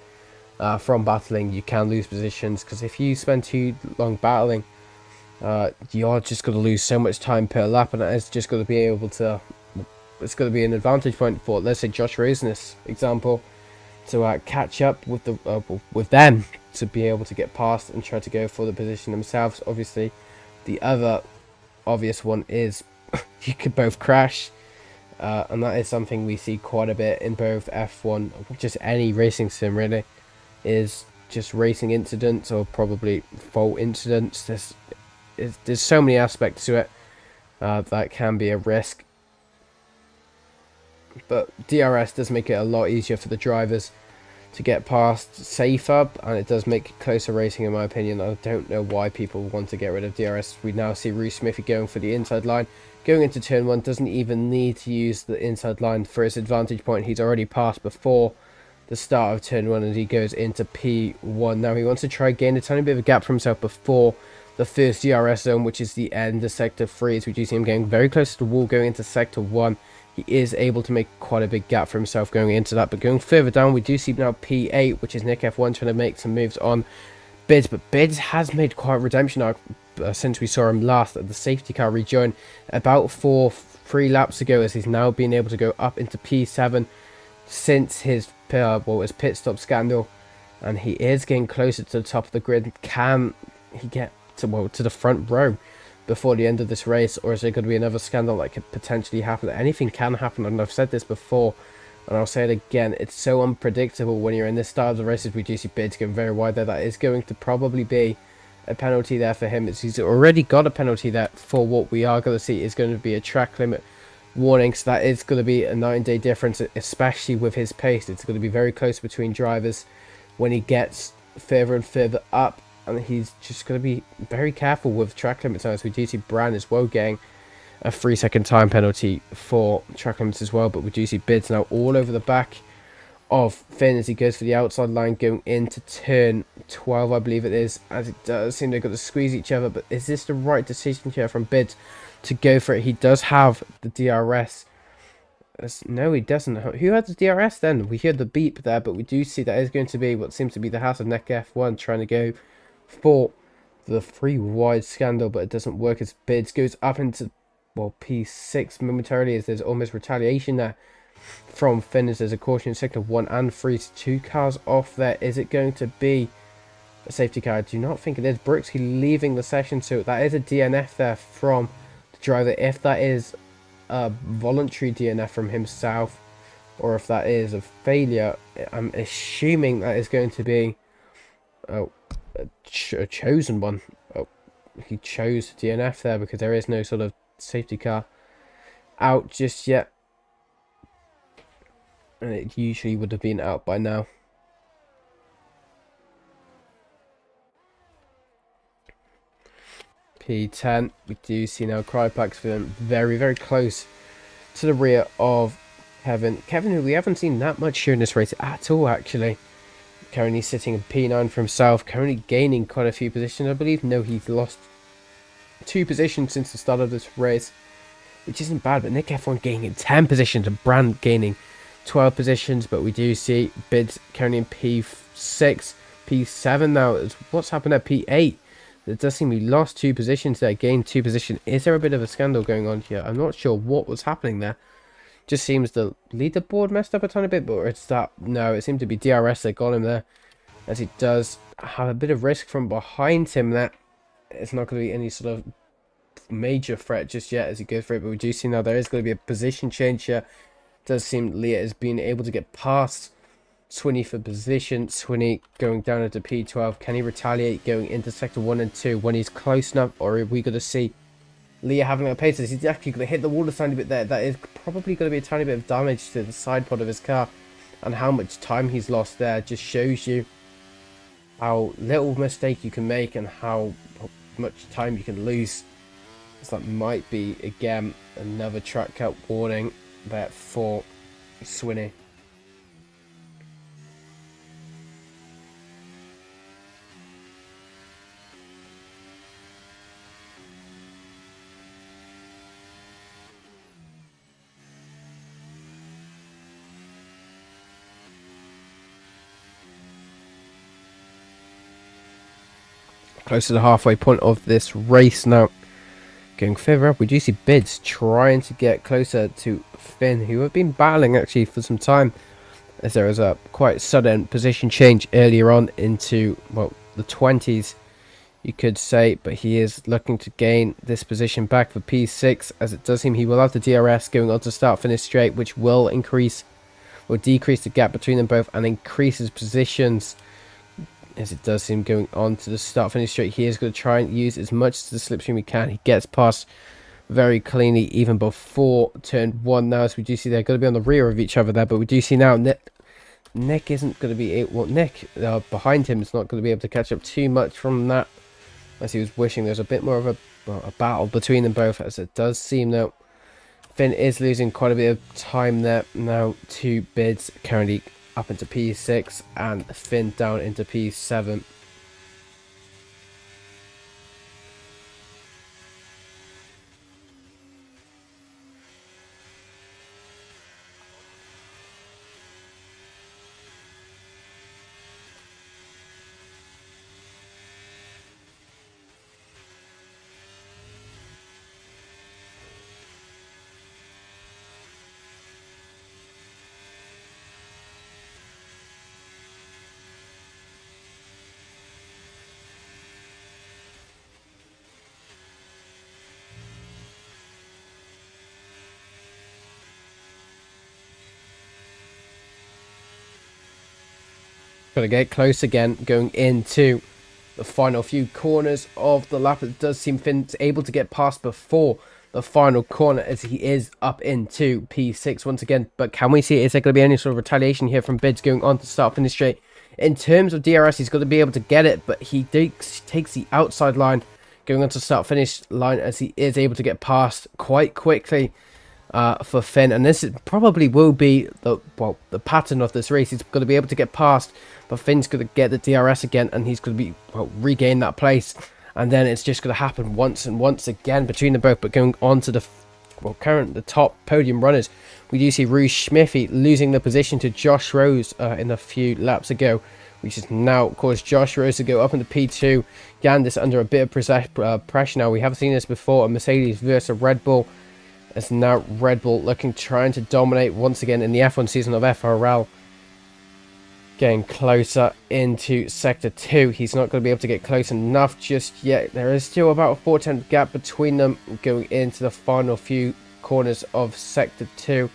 from battling. You can lose positions, because if you spend too long battling, you're just going to lose so much time per lap, and it's just going to be able to, it's going to be an advantage point for, let's say, Josh Rose in this example, to catch up with the with them, to be able to get past and try to go for the position themselves. Obviously, the other obvious one is you could both crash, and that is something we see quite a bit in both F1, just any racing sim really, is just racing incidents, or probably fault incidents. There's so many aspects to it that can be a risk, but DRS does make it a lot easier for the drivers to get past safer, and it does make closer racing, in my opinion. I don't know why people want to get rid of DRS. We now see Smithy going for the inside line, going into turn 1, doesn't even need to use the inside line for his advantage point. He's already passed before the start of turn 1, and he goes into P1. Now he wants to try gain a tiny bit of a gap for himself before the first DRS zone, which is the end of sector 3. As we do see him getting very close to the wall going into sector 1. He is able to make quite a big gap for himself going into that, but going further down, we do see now P8, which is Nick F1 trying to make some moves on Bids, but Bids has made quite a redemption arc since we saw him last at the safety car rejoin about 3 laps ago, as he's now been able to go up into P7 since his pit stop scandal, and he is getting closer to the top of the grid. Can he get to the front row before the end of this race, or is there going to be another scandal that could potentially happen? Anything can happen, and I've said this before, and I'll say it again, it's so unpredictable when you're in this style of the races. We do see Bids going very wide there. That is going to probably be a penalty there for him. He's already got a penalty there. For what we are going to see is going to be a track limit warning, so that is going to be a 9-day difference, especially with his pace. It's going to be very close between drivers when he gets further and further up, and he's just going to be very careful with track limits now, as we do see Brand as well getting a 3-second time penalty for track limits as well. But we do see Bids now all over the back of Finn as he goes for the outside line going into turn 12, I believe it is, as it does seem they've got to squeeze each other. But is this the right decision here from Bids to go for it? He does have the DRS. No, he doesn't. Who had the DRS then? We hear the beep there, but we do see that is going to be what seems to be the House of Neck F1 trying to go for the 3 wide scandal, but it doesn't work as Bids goes up into, well, P6 momentarily, as there's almost retaliation there from Finn as there's a caution in sector 1 and 3. 2 cars off there. Is it going to be a safety car? I do not think it is. Brooksy leaving the session, so that is a DNF there from the driver. If that is a voluntary DNF from himself, or if that is a failure, I'm assuming that is going to be a chosen one. Oh, he chose DNF there because there is no sort of safety car out just yet, and it usually would have been out by now. P10, we do see now Crypax feeling very, very close to the rear of Kevin, who we haven't seen that much here in this race at all, actually. Currently sitting in P9 for himself, currently gaining quite a few positions, I believe. No, he's lost 2 positions since the start of this race, which isn't bad, but Nick F1 gaining 10 positions and Brand gaining 12 positions. But we do see Bids currently in P6, P7 now. What's happened at P8? It does seem we lost 2 positions there, gained 2 positions. Is there a bit of a scandal going on here? I'm not sure what was happening there. Just seems the leaderboard messed up a tiny bit, but it's that. No, it seemed to be DRS that got him there, as he does have a bit of risk from behind him. That it's not going to be any sort of major threat just yet as he goes for it. But we do see now there is going to be a position change here. It does seem Leah is being able to get past Swinney for position. Swinney going down into P12. Can he retaliate going into sector 1 and 2 when he's close enough, or are we going to see Leah having a pace? He's actually going to hit the wall a tiny bit there. That is probably going to be a tiny bit of damage to the side pod of his car, and how much time he's lost there just shows you how little mistake you can make and how much time you can lose. So that might be again another track cut warning there for Swinney. Close to the halfway point of this race now. Going further up, we do see Bids trying to get closer to Finn, who have been battling actually for some time, as there was a quite sudden position change earlier on into, well, the 20s, you could say. But he is looking to gain this position back for P6, as it does seem he will have the DRS going on to start finish straight, which will decrease the gap between them both and increase his positions. As it does seem going on to the start finish straight, he is going to try and use as much of the slipstream he can. He gets past very cleanly even before turn 1 now, as we do see they're going to be on the rear of each other there. But we do see now Nick isn't going to be Nick behind him is not going to be able to catch up too much from that, as he was wishing there's a bit more of a battle between them both, as it does seem that Finn is losing quite a bit of time there now to Bids, currently up into P6 and Finn down into P7. Got to get close again going into the final few corners of the lap. It does seem Finn's able to get past before the final corner, as he is up into P6 once again. But can we see, is there going to be any sort of retaliation here from Bids going on to start finish straight? In terms of DRS, he's got to be able to get it, but he takes the outside line going on to start finish line, as he is able to get past quite quickly. for Finn, and this probably will be the pattern of this race. He's going to be able to get past, but Finn's going to get the DRS again, and he's going to be regain that place, and then it's just going to happen once and once again between the both. But going on to the the top podium runners, we do see Rouge Smithy losing the position to Josh Rose in a few laps ago, which has now caused Josh Rose to go up into P2. Gandis under a bit of pressure now. We have seen this before, a Mercedes versus Red Bull. As now Red Bull trying to dominate once again in the F1 season of FRL. Getting closer into Sector 2. He's not going to be able to get close enough just yet. There is still about a 4-10 gap between them going into the final few corners of Sector 2.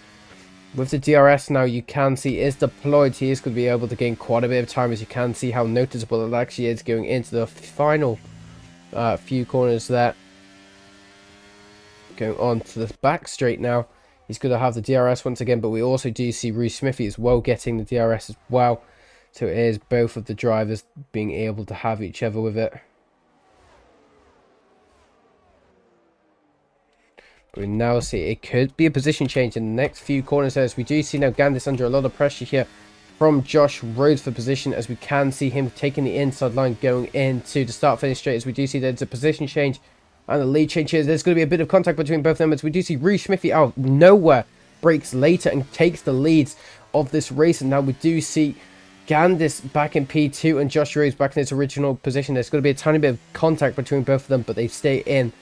With the DRS now, you can see is deployed. He is going to be able to gain quite a bit of time, as you can see how noticeable it actually is going into the final few corners there. Going on to the back straight now. He's going to have the DRS once again, but we also do see Rouge Smithy as well getting the DRS as well. So it is both of the drivers being able to have each other with it. But we now see it could be a position change in the next few corners, as we do see now Gandis under a lot of pressure here from Josh Rhodes for position, as we can see him taking the inside line going into the start finish straight, as we do see there's a position change and the lead change here. There's going to be a bit of contact between both of them, as we do see Rouge Smithy out of nowhere breaks later and takes the leads of this race. And now we do see Gandis back in P2 and Josh Rhodes back in his original position. There's going to be a tiny bit of contact between both of them, but they stay in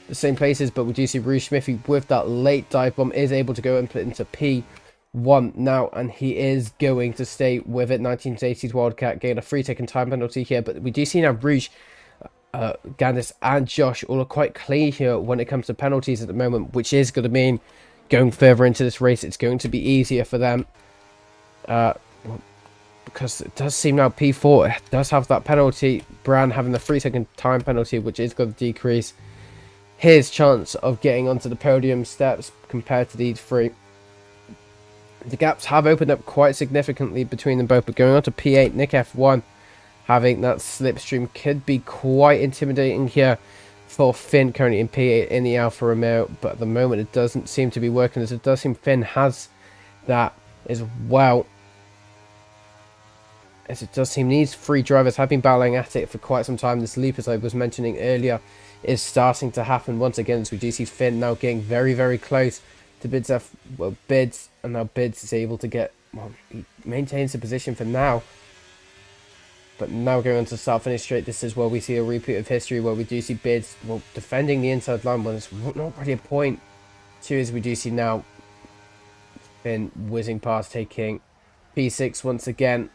the same places. But we do see Rouge Smithy with that late dive bomb is able to go and put into P1 now, and he is going to stay with it. 1980s Wildcat getting a 3-second time penalty here, but we do see now Rouge, Gandis and Josh all are quite clean here when it comes to penalties at the moment, which is going to mean going further into this race it's going to be easier for them, because it does seem now P4 does have that penalty. Bran having the 3-second time penalty, which is going to decrease his chance of getting onto the podium steps compared to these three. The gaps have opened up quite significantly between them both, but going on to P8, Nick F1 having that slipstream could be quite intimidating here for Finn, currently in P8 in the Alfa Romeo, but at the moment it doesn't seem to be working, as it does seem Finn has that as well. As it does seem these three drivers have been battling at it for quite some time. This loop, as I was mentioning earlier, is starting to happen once again, as we do see Finn now getting very, very close to Bids, and now Bids is able to get, well, he maintains the position for now. But now going on to start finish straight, this is where we see a repeat of history, where we do see Bids, well, defending the inside line when it's not really a point to, as we do see now Finn whizzing past, taking P6 once again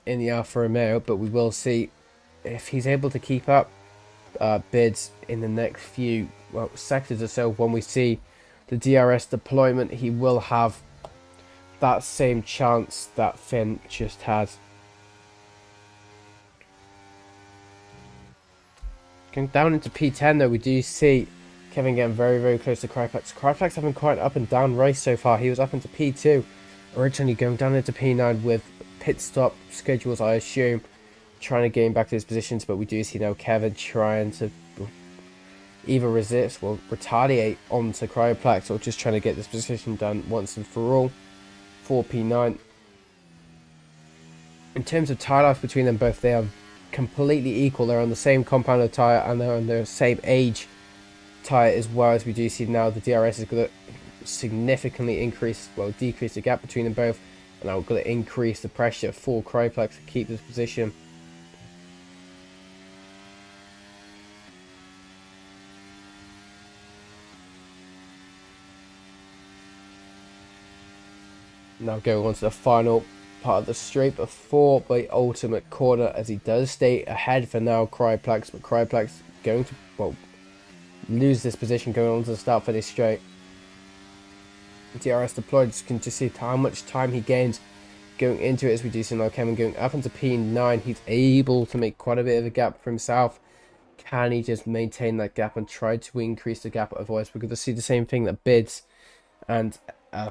in the Alfa Romeo. But we will see if he's able to keep up Bids in the next few sectors or so. When we see the DRS deployment, he will have that same chance that Finn just has. Going down into P10 though, we do see Kevin getting very, very close to cryplex. Cryplex having quite an up and down race so far. He was up into P2, originally going down into P9 with pit stop schedules, I assume, trying to gain back to his positions. But we do see now Kevin trying to either resist or retaliate onto Cryoplex, or just trying to get this position done once and for all for P9. In terms of tyre life between them both, they are completely equal. They're on the same compound of tyre, and they're on the same age tyre as well. As we do see now the DRS is going to significantly decrease the gap between them both, and now we're going to increase the pressure for Cryoplex to keep this position. Now going on to the final part of the straight before the ultimate corner, as he does stay ahead for now, Cryoplex, but Cryoplex going to lose this position going on to the start for this straight. DRS deployed, you can just see how much time he gains going into it, as we do see now Kevin going up into P9. He's able to make quite a bit of a gap for himself. Can he just maintain that gap and try to increase the gap? Otherwise we're going to see the same thing that Bids and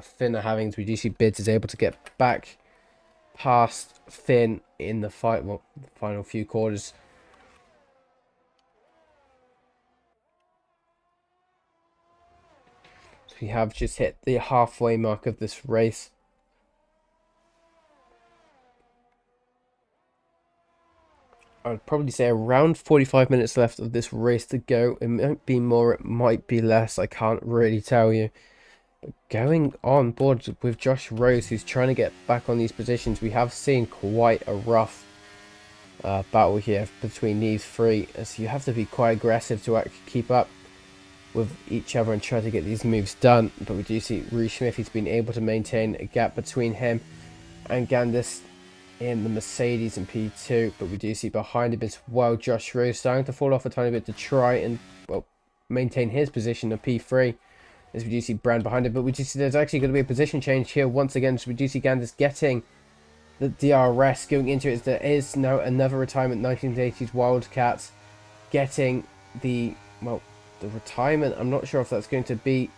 Finn are having. We do see Bids is able to get back past Finn in the final few quarters. So we have just hit the halfway mark of this race. I'd probably say around 45 minutes left of this race to go. It might be more, it might be less. I can't really tell you. But going on board with Josh Rose, who's trying to get back on these positions, we have seen quite a rough battle here between these three, as you have to be quite aggressive to actually keep up with each other and try to get these moves done. But we do see Reece Smith, he's been able to maintain a gap between him and Gandis in the Mercedes in P2, but we do see behind him as well Josh Rose starting to fall off a tiny bit to try and, well, maintain his position of P3, as we do see Brand behind him. But we do see there's actually going to be a position change here once again, so we do see Gandis getting the DRS going into it. There is now another retirement, 1980s Wildcats getting the, well, the retirement. I'm not sure if that's going to be,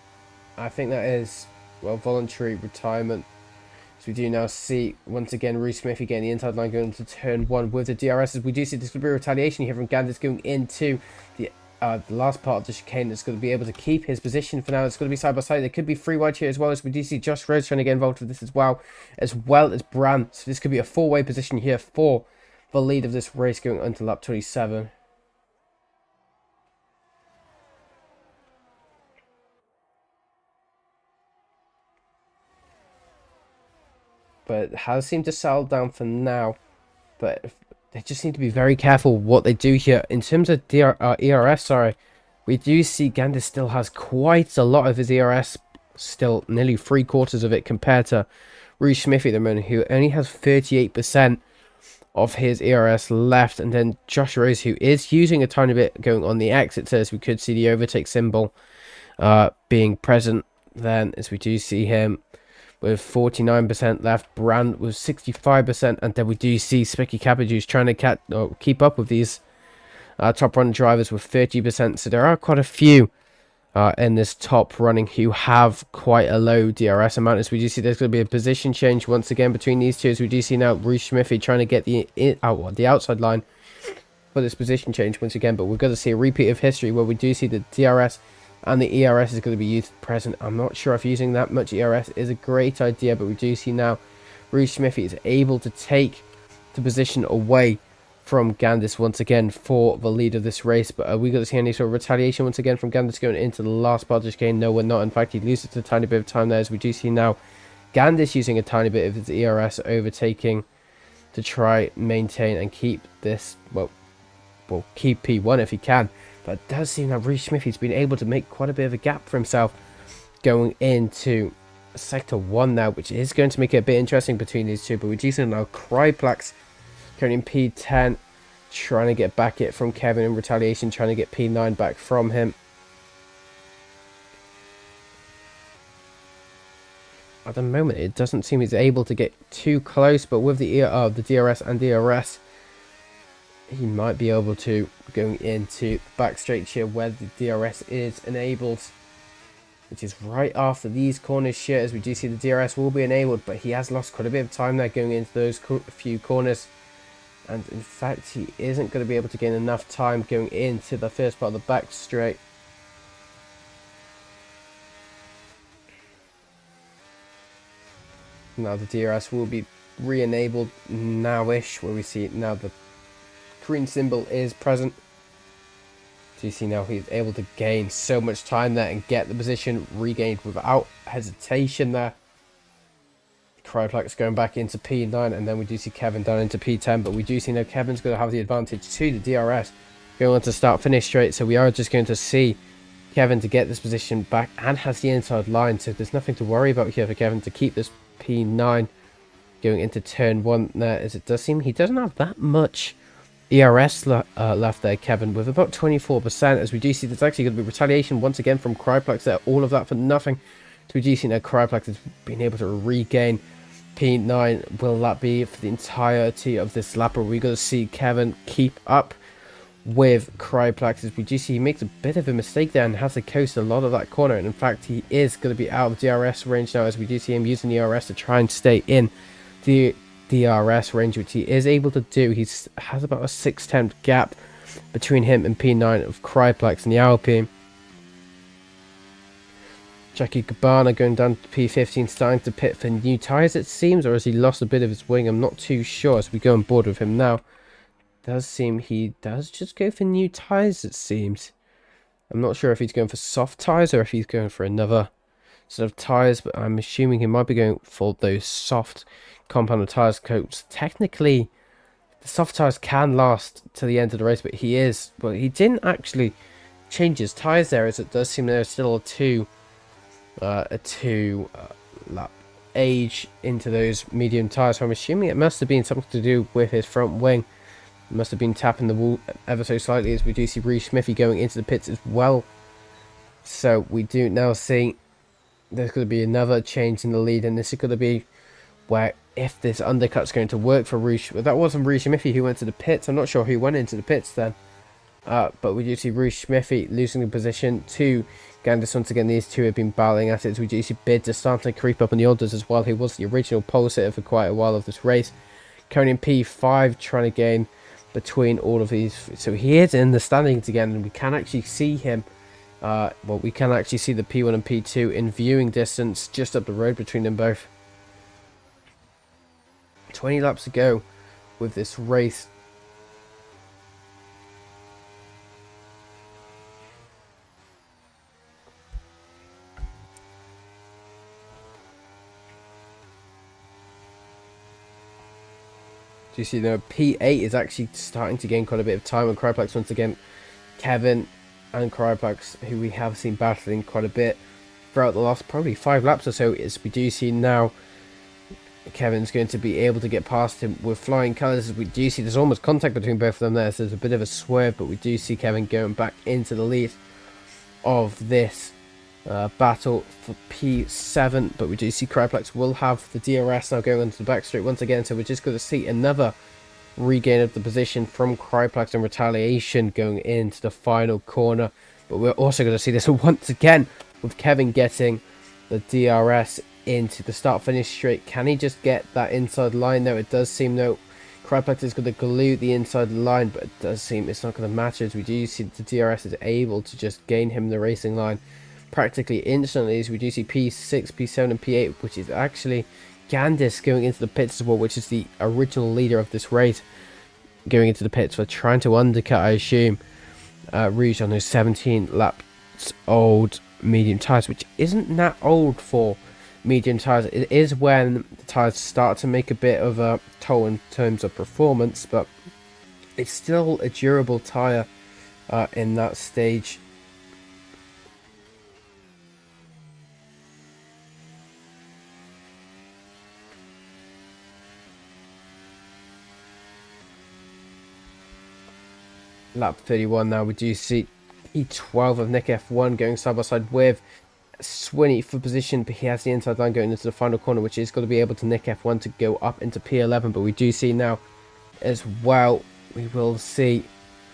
I think that is, well, voluntary retirement. So we do now see, once again, Reece Smith getting the inside line going to turn 1 with the DRS. As we do see this could be a retaliation here from Gandis going into the last part of the chicane. That's going to be able to keep his position for now. It's going to be side by side. There could be 3 wide here as well. As we do see Josh Rhodes trying to get involved with this as well as Bran. So this could be a 4-way position here for the lead of this race going onto lap 27. But it has seemed to settle down for now. But they just need to be very careful what they do here. In terms of ERS, we do see Gandis still has quite a lot of his ERS, still nearly 3/4 of it, compared to Reece Smith at the moment, who only has 38% of his ERS left. And then Josh Rose, who is using a tiny bit going on the exit, as we could see the overtake symbol being present then, as we do see him with 49% left, Brand with 65%, and then we do see Specky Cabbage, who's trying to keep up with these top run drivers with 30%. So there are quite a few in this top running who have quite a low DRS amount. As we do see there's going to be a position change once again between these two, as we do see now Reece Smith trying to get the outside line for this position change once again. But we're going to see a repeat of history where we do see the DRS and the ERS is going to be used present. I'm not sure if using that much ERS is a great idea, but we do see now Reece Smith is able to take the position away from Gandis once again for the lead of this race. But are we going to see any sort of retaliation once again from Gandis going into the last part of this game? No, we're not. In fact, he loses a tiny bit of time there, as we do see now Gandis using a tiny bit of his ERS overtaking to try maintain and keep this, well, keep P1 if he can. But it does seem that Reece Smith has been able to make quite a bit of a gap for himself going into Sector 1 now, which is going to make it a bit interesting between these two. But we do see now Cryplax currently in P10, trying to get back it from Kevin in retaliation, trying to get P9 back from him. At the moment, it doesn't seem he's able to get too close, but with the DRS and DRS, he might be able to, going into the back straight here where the DRS is enabled, which is right after these corners here. As we do see the DRS will be enabled, but he has lost quite a bit of time there going into those few corners, and in fact he isn't going to be able to gain enough time going into the first part of the back straight. Now the DRS will be re-enabled now-ish, where we see now the green symbol is present. So you see now he's able to gain so much time there and get the position regained without hesitation there. Cryplax going back into P9, and then we do see Kevin down into P10, but we do see now Kevin's going to have the advantage to the DRS going on to start-finish straight. So we are just going to see Kevin to get this position back and has the inside line, so there's nothing to worry about here for Kevin to keep this P9 going into turn 1 there, as it does seem he doesn't have that much ERS left there, Kevin, with about 24%, as we do see there's actually going to be retaliation once again from Cryplax there, all of that for nothing. So we do see now Cryplax has been able to regain P9. Will that be for the entirety of this lap, or are we going to see Kevin keep up with Cryplax? As we do see he makes a bit of a mistake there and has to coast a lot of that corner, and in fact he is going to be out of DRS range now, as we do see him using the ERS to try and stay in the DRS range, which he is able to do. He has about a 6/10 gap between him and P9 of Cryplax in the Alpine. Jackie Cabana going down to P15, starting to pit for new tyres, it seems, or has he lost a bit of his wing? I'm not too sure as we go on board with him now. Does seem he does just go for new tyres, it seems. I'm not sure if he's going for soft tyres or if he's going for another sort of tyres, but I'm assuming he might be going for those soft compound tyres coats. Technically, the soft tyres can last to the end of the race, but he didn't actually change his tyres there, as it does seem there's still a two lap age into those medium tyres. So I'm assuming it must have been something to do with his front wing. It must have been tapping the wall ever so slightly, as we do see Reece Smithy going into the pits as well. So we do now see there's going to be another change in the lead, and this is going to be where if this undercut's going to work for Reece, well, that wasn't Reece Smithy who went to the pits. I'm not sure who went into the pits then. But we do see Reece Smithy losing the position to Gandis once again. These two have been battling at it, as we do see Bids starting to creep up in the orders as well. He was the original pole sitter for quite a while of this race. Currently in P5, trying to gain between all of these. So he is in the standings again, and we can actually see him. Well, we can actually see the P1 and P2 in viewing distance just up the road between them both. 20 laps to go with this race. Do you see the P8 is actually starting to gain quite a bit of time, and Cryplex once again, Kevin and Cryplex, who we have seen battling quite a bit throughout the last probably 5 laps or so, as we do see now Kevin's going to be able to get past him with flying colours. As we do see there's almost contact between both of them there, so there's a bit of a swerve, but we do see Kevin going back into the lead of this battle for P7, but we do see Cryplex will have the DRS now going onto the back straight once again, so we're just going to see another regain of the position from Cryplex and retaliation going into the final corner. But we're also going to see this once again with Kevin getting the DRS into the start finish straight. Can he just get that inside line? Though it does seem though Cryplex is going to glue the inside line, but it does seem it's not going to matter, as we do see the DRS is able to just gain him the racing line practically instantly, as we do see P6, P7 and P8, which is actually Gandis going into the pits as well, which is the original leader of this race, going into the pits for trying to undercut, I assume, Rouge on those 17 laps old medium tyres, which isn't that old for medium tyres. It is when the tyres start to make a bit of a toll in terms of performance, but it's still a durable tyre in that stage. Lap 31 now, we do see P12 of Nick F1 going side by side with Swinney for position, but he has the inside line going into the final corner, which is going to be able to Nick F1 to go up into P11. But we do see now as well, we will see,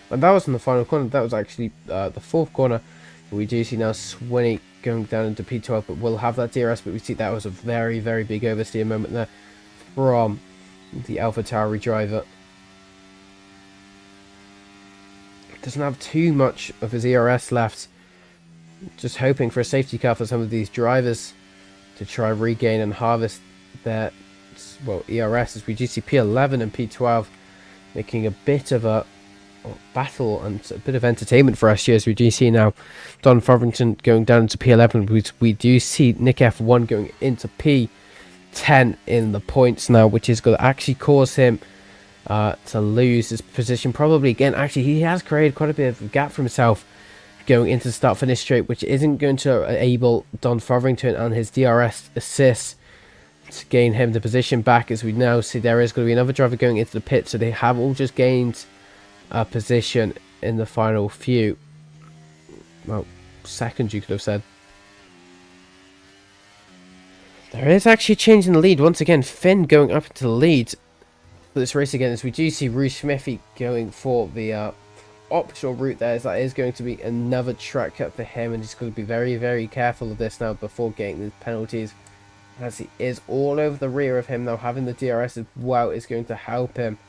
and that was in the final corner, that was actually the 4th corner. We do see now Swinney going down into P12, but we'll have that DRS. But we see that was a very, very big oversteer moment there from the AlphaTauri driver. Doesn't have too much of his ERS left. Just hoping for a safety car for some of these drivers to try regain and harvest their, well, ERS, as we do see P11 and P12 making a bit of a battle and a bit of entertainment for us here, as we do see now Don Fotherington going down into P11. We do see Nick F1 going into P10 in the points now, which is going to actually cause him to lose his position probably again. Actually, he has created quite a bit of a gap for himself going into the start finish straight, which isn't going to enable Don Fotherington and his DRS assist to gain him the position back, as we now see there is going to be another driver going into the pit. So they have all just gained a position in the final few, well, seconds you could have said. There is actually a change in the lead once again. Finn going up into the lead for this race again, as we do see Reece Smithy going for the optional route there, as that is going to be another track cut for him, and he's going to be very, very careful of this now before getting the penalties, as he is all over the rear of him now. Having the DRS as well is going to help him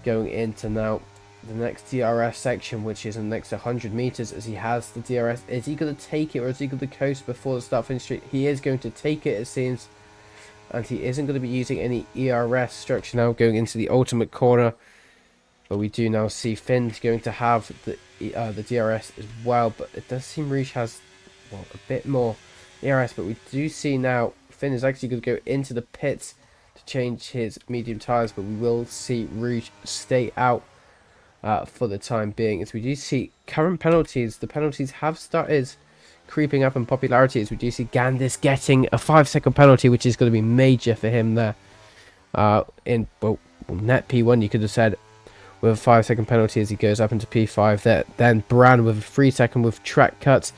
going into now the next DRS section, which is in the next 100 meters, as he has the DRS. Is he going to take it, or is he going to coast before the start finish straight? He is going to take it, it seems, and he isn't going to be using any ERS structure now going into the ultimate corner. But we do now see Finn's going to have the DRS as well, but it does seem Rouge has, well, a bit more ERS. But we do see now Finn is actually going to go into the pits to change his medium tyres, but we will see Rouge stay out for the time being. As we do see current penalties, the penalties have started creeping up in popularity, as we do see Gandis getting a 5-second penalty, which is going to be major for him there. In net P1, you could have said, with a 5-second penalty as he goes up into P5 there. Then Bran with a 3-second with track cuts.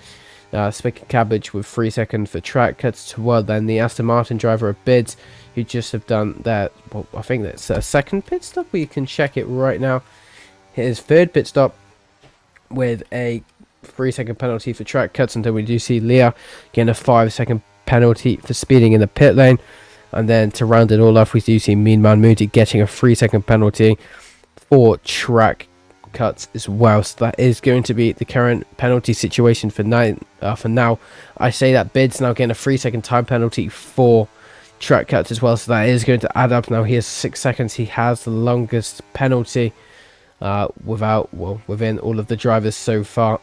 Spick and Cabbage with 3-second for track cuts. Then the Aston Martin driver of Bids, who just have done their, well, I think that's a second pit stop. We can check it right now. His third pit stop with a 3-second penalty for track cuts. And then we do see Leah getting a 5-second penalty for speeding in the pit lane. And then to round it all off, we do see Mean Man Moody getting a 3-second penalty for track cuts as well. So that is going to be the current penalty situation for now. I say that Bid's now getting a 3-second time penalty for track cuts as well, so that is going to add up. Now he has 6 seconds. He has the longest penalty within all of the drivers so far.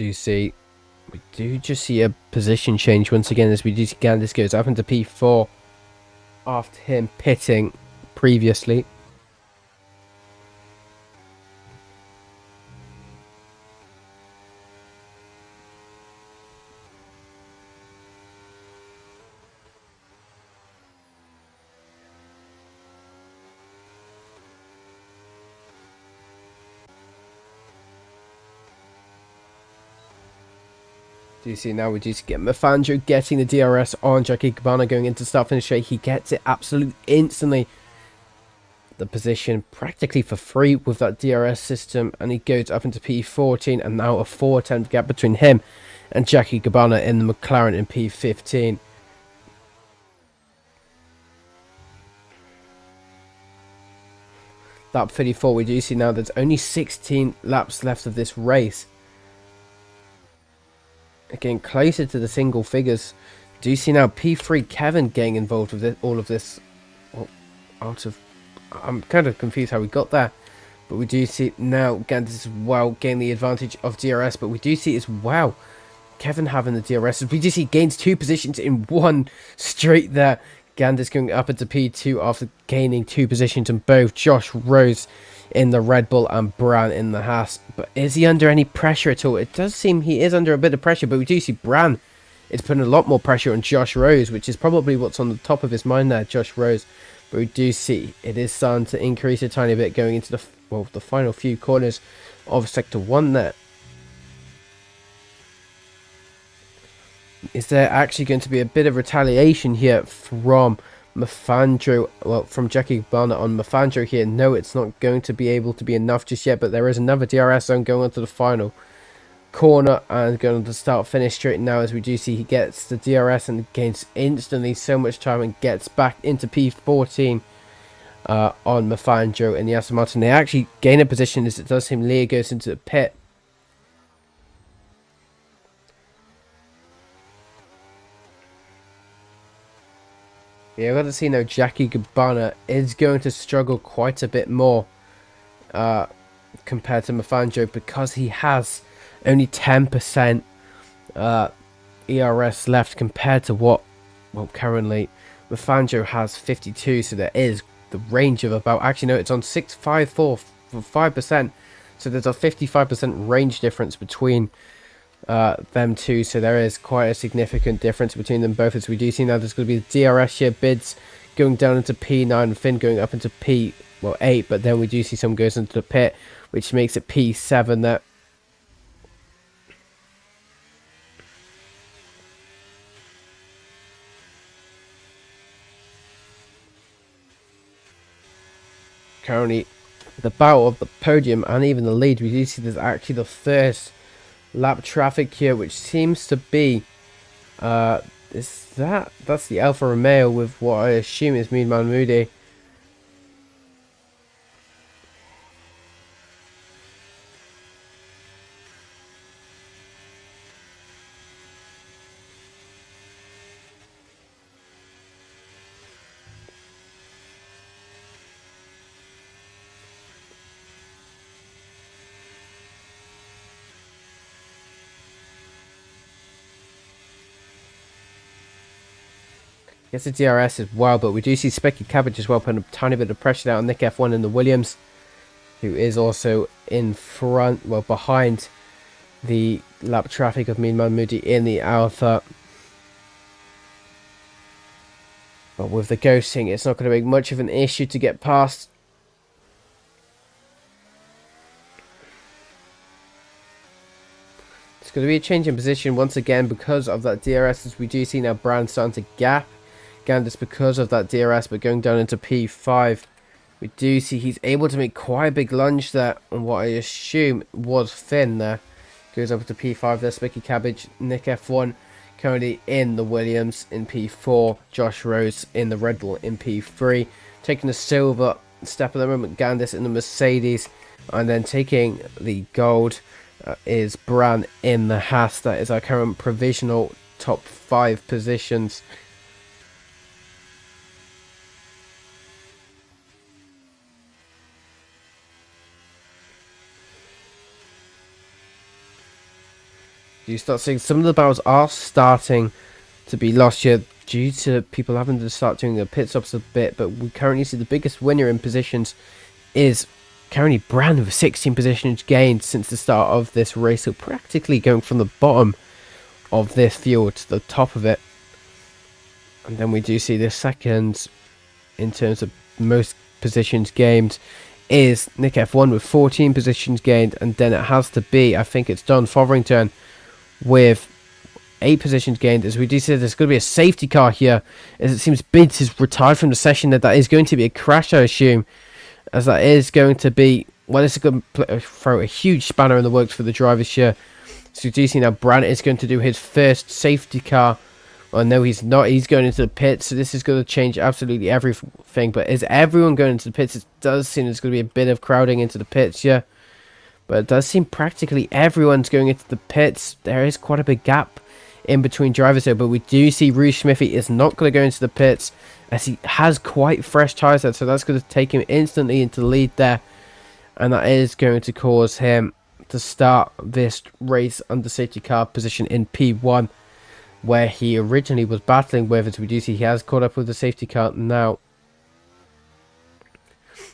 We do just see a position change once again, as we do see Gandis goes up into P4 after him pitting previously. Do you see now we do get Mafandro getting the DRS on Jackie Cabana going into start finish straight. He gets it absolutely instantly. The position practically for free with that DRS system, and he goes up into P14, and now a 4-10 gap between him and Jackie Cabana in the McLaren in P15. Lap 34, we do see now there's only 16 laps left of this race. Again, closer to the single figures. Do you see now P3 Kevin getting involved with all of this? Well, I'm kind of confused how we got there. But we do see now Gandis as well gain the advantage of DRS. But we do see as well Kevin having the DRS. We do see gains 2 positions in one straight there. Gandis going up into P2 after gaining 2 positions in both. Josh Rose in the Red Bull and Bran in the Haas. But is he under any pressure at all? It does seem he is under a bit of pressure, but we do see Bran is putting a lot more pressure on Josh Rose, which is probably what's on the top of his mind there, Josh Rose. But we do see it is starting to increase a tiny bit going into the final few corners of Sector 1 there. Is there actually going to be a bit of retaliation here from Mafandro, well, from Jackie Cabana on Mafandro here? No, it's not going to be able to be enough just yet, but there is another DRS zone going on to the final corner and going on to start finish straight now, as we do see he gets the DRS and gains instantly so much time and gets back into P14 on Mafandro and the Aston Martin. They actually gain a position as it does seem Leah goes into the pit. Yeah, we've got to see now Jackie Cabana is going to struggle quite a bit more compared to Mafandro, because he has only 10% ERS left compared to what, well, currently Mafanjo has 52, so there is the range of about, actually no, it's on 654 for 5%, so there's a 55% range difference between them two, so there is quite a significant difference between them both. As we do see now, there's going to be the DRS here, bids going down into P9, Finn going up into P8, but then we do see some goes into the pit, which makes it P7 there. Currently, the battle of the podium and even the lead, we do see there's actually the first lap traffic here, which seems to be that's the Alfa Romeo with what I assume is Mead Mahmoudi. Gets the DRS as well, but we do see Specky Cabbage as well putting a tiny bit of pressure down on Nick F1 in the Williams, who is also in front, well, behind the lap traffic of Mead Mahmoudi in the Alpha. But with the ghosting, it's not going to make much of an issue to get past. It's going to be a change in position once again because of that DRS, as we do see now Brand starting to gap. Again, just because of that DRS, but going down into P5. We do see he's able to make quite a big lunge there on what I assume was Finn there. Goes up to P5 there, Spicky Cabbage, Nick F1 currently in the Williams in P4, Josh Rose in the Red Bull in P3. Taking the silver step at the moment, Gandis in the Mercedes, and then taking the gold is Bran in the Haas. That is our current provisional top 5 positions. You start seeing some of the battles are starting to be lost here due to people having to start doing their pit stops a bit, but we currently see the biggest winner in positions is currently Brand with 16 positions gained since the start of this race, so practically going from the bottom of this field to the top of it. And then we do see the second in terms of most positions gained is Nick F1 with 14 positions gained, and then it has to be, I think it's Don Fotherington with 8 positions gained. As we do see, there's going to be a safety car here, as it seems Bids is retired from the session. That is going to be a crash, I assume, as that is going to be, well, this is going to throw a huge spanner in the works for the drivers here. So we do see now Brandt is going to do his first safety car. Well, no, he's not. He's going into the pits, so this is going to change absolutely everything. But is everyone going into the pits? It does seem there's going to be a bit of crowding into the pits, yeah. But it does seem practically everyone's going into the pits. There is quite a big gap in between drivers here, but we do see Rhys Smithy is not going to go into the pits, as he has quite fresh tyres there, so that's going to take him instantly into the lead there, and that is going to cause him to start this race under safety car position in P1, where he originally was battling with. As we do see, he has caught up with the safety car now.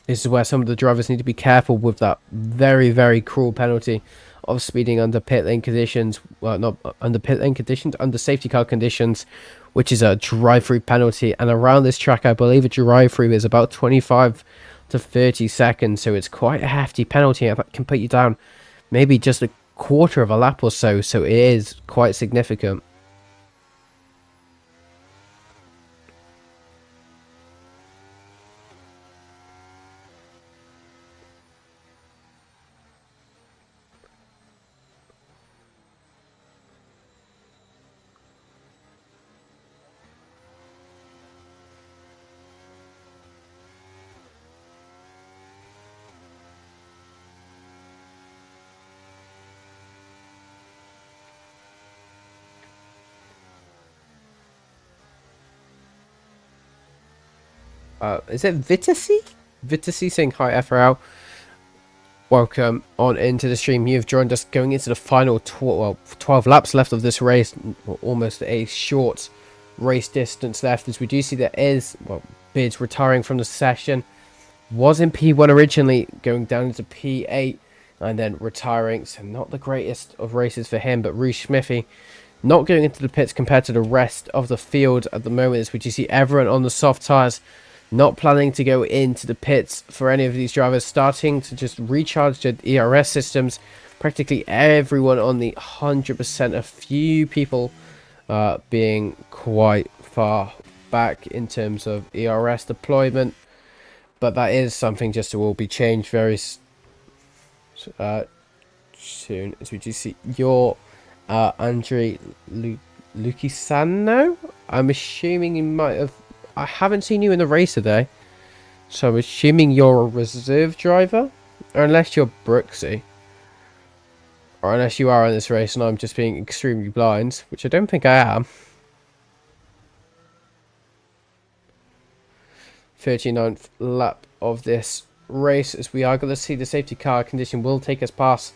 This is where some of the drivers need to be careful with that very, very cruel penalty of speeding under pit lane conditions. Well, not under pit lane conditions, under safety car conditions, which is a drive-through penalty. And around this track, I believe a drive-through is about 25 to 30 seconds. So it's quite a hefty penalty. That can put you down maybe just a quarter of a lap or so. So it is quite significant. Is it Vitasi? Vitasi saying hi, FRL. Welcome on into the stream. You've joined us going into the final 12 laps left of this race. Almost a short race distance left, as we do see there is Bids retiring from the session. Was in P1 originally, going down into P8 and then retiring. So not the greatest of races for him, but Rhys Smithy not going into the pits compared to the rest of the field at the moment, as we do see everyone on the soft tyres not planning to go into the pits for any of these drivers, starting to just recharge their ERS systems. Practically everyone on the 100%, a few people being quite far back in terms of ERS deployment, but that is something just to will be changed very soon, as we do see your Andre Luchisano. I'm assuming you might have, I haven't seen you in the race today, so I'm assuming you're a reserve driver, or unless you're Brooksy, or unless you are in this race and I'm just being extremely blind, which I don't think I am. 39th lap of this race, as we are going to see the safety car condition will take us past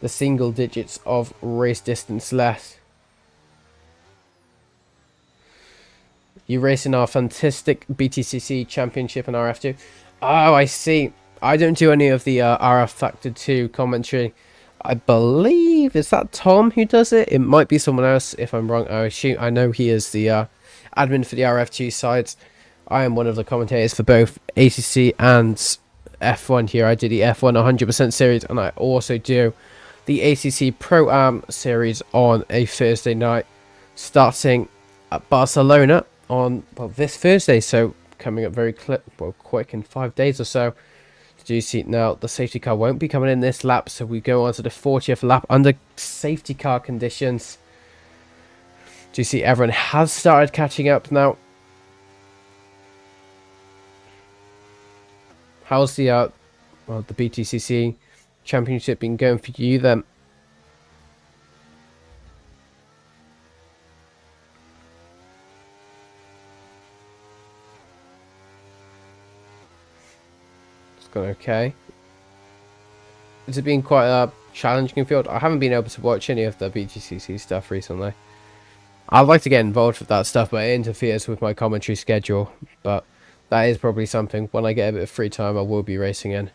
the single digits of race distance left. You racing our fantastic BTCC Championship and RF2. Oh, I see. I don't do any of the rFactor 2 commentary. I believe, is that Tom who does it? It might be someone else if I'm wrong. I know he is the admin for the RF2 sides. I am one of the commentators for both ACC and F1 here. I do the F1 100% series, and I also do the ACC Pro-Am series on a Thursday night, starting at Barcelona on this Thursday, so coming up very quick in 5 days or so. Do you see now the safety car won't be coming in this lap, so we go on to the 40th lap under safety car conditions. Do you see everyone has started catching up now? How's the the BTCC Championship been going for you then? Okay. Has it been quite a challenging field? I haven't been able to watch any of the BGCC stuff recently. I'd like to get involved with that stuff, but it interferes with my commentary schedule. But that is probably something, when I get a bit of free time, I will be racing in.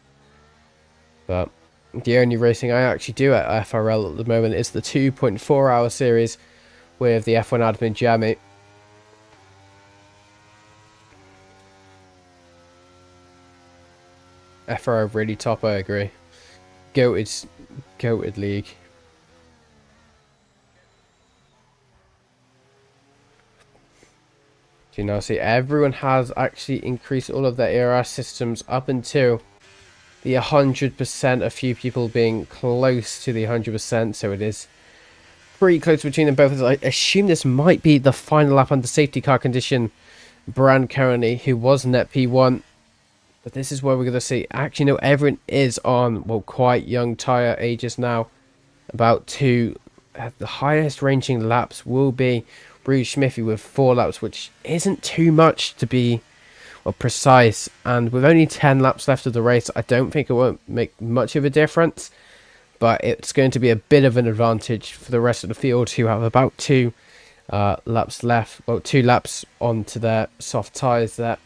But the only racing I actually do at FRL at the moment is the 2.4 hour series with the F1 admin Jamie. FRO really top, I agree. Goated league. Do you now see everyone has actually increased all of their ERS systems up until the 100%, a few people being close to the 100%, so it is pretty close between them both. I assume this might be the final lap under safety car condition. Brand currently, who was net P1. But this is where we're going to see, actually no, everyone is on, quite young tyre ages now. About two, the highest ranging laps will be Rhys Smithy with 4 laps, which isn't too much to be precise. And with only 10 laps left of the race, I don't think it won't make much of a difference. But it's going to be a bit of an advantage for the rest of the field, who have about 2 laps left. 2 laps onto their soft tyres there.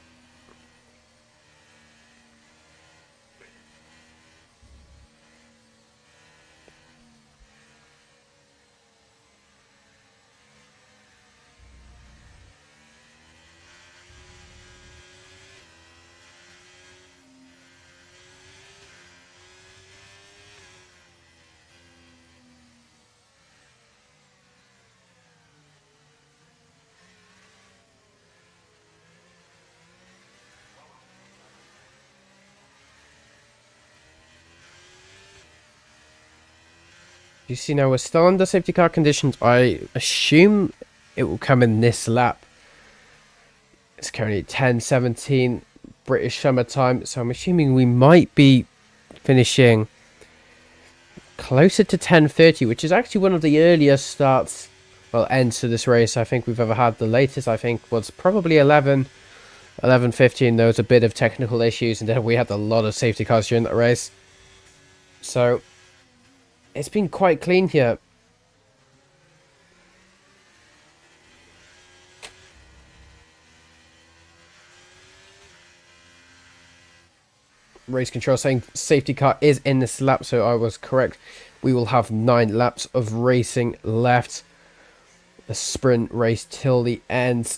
You see now we're still under safety car conditions. I assume it will come in this lap. It's currently 10:17 British summer time, so I'm assuming we might be finishing closer to 10:30, which is actually one of the earliest starts, ends to this race I think we've ever had. The latest I think was probably 11:15. There was a bit of technical issues, and then we had a lot of safety cars during that race. So it's been quite clean here. Race control saying safety car is in this lap, so I was correct. We will have 9 laps of racing left. The sprint race till the end.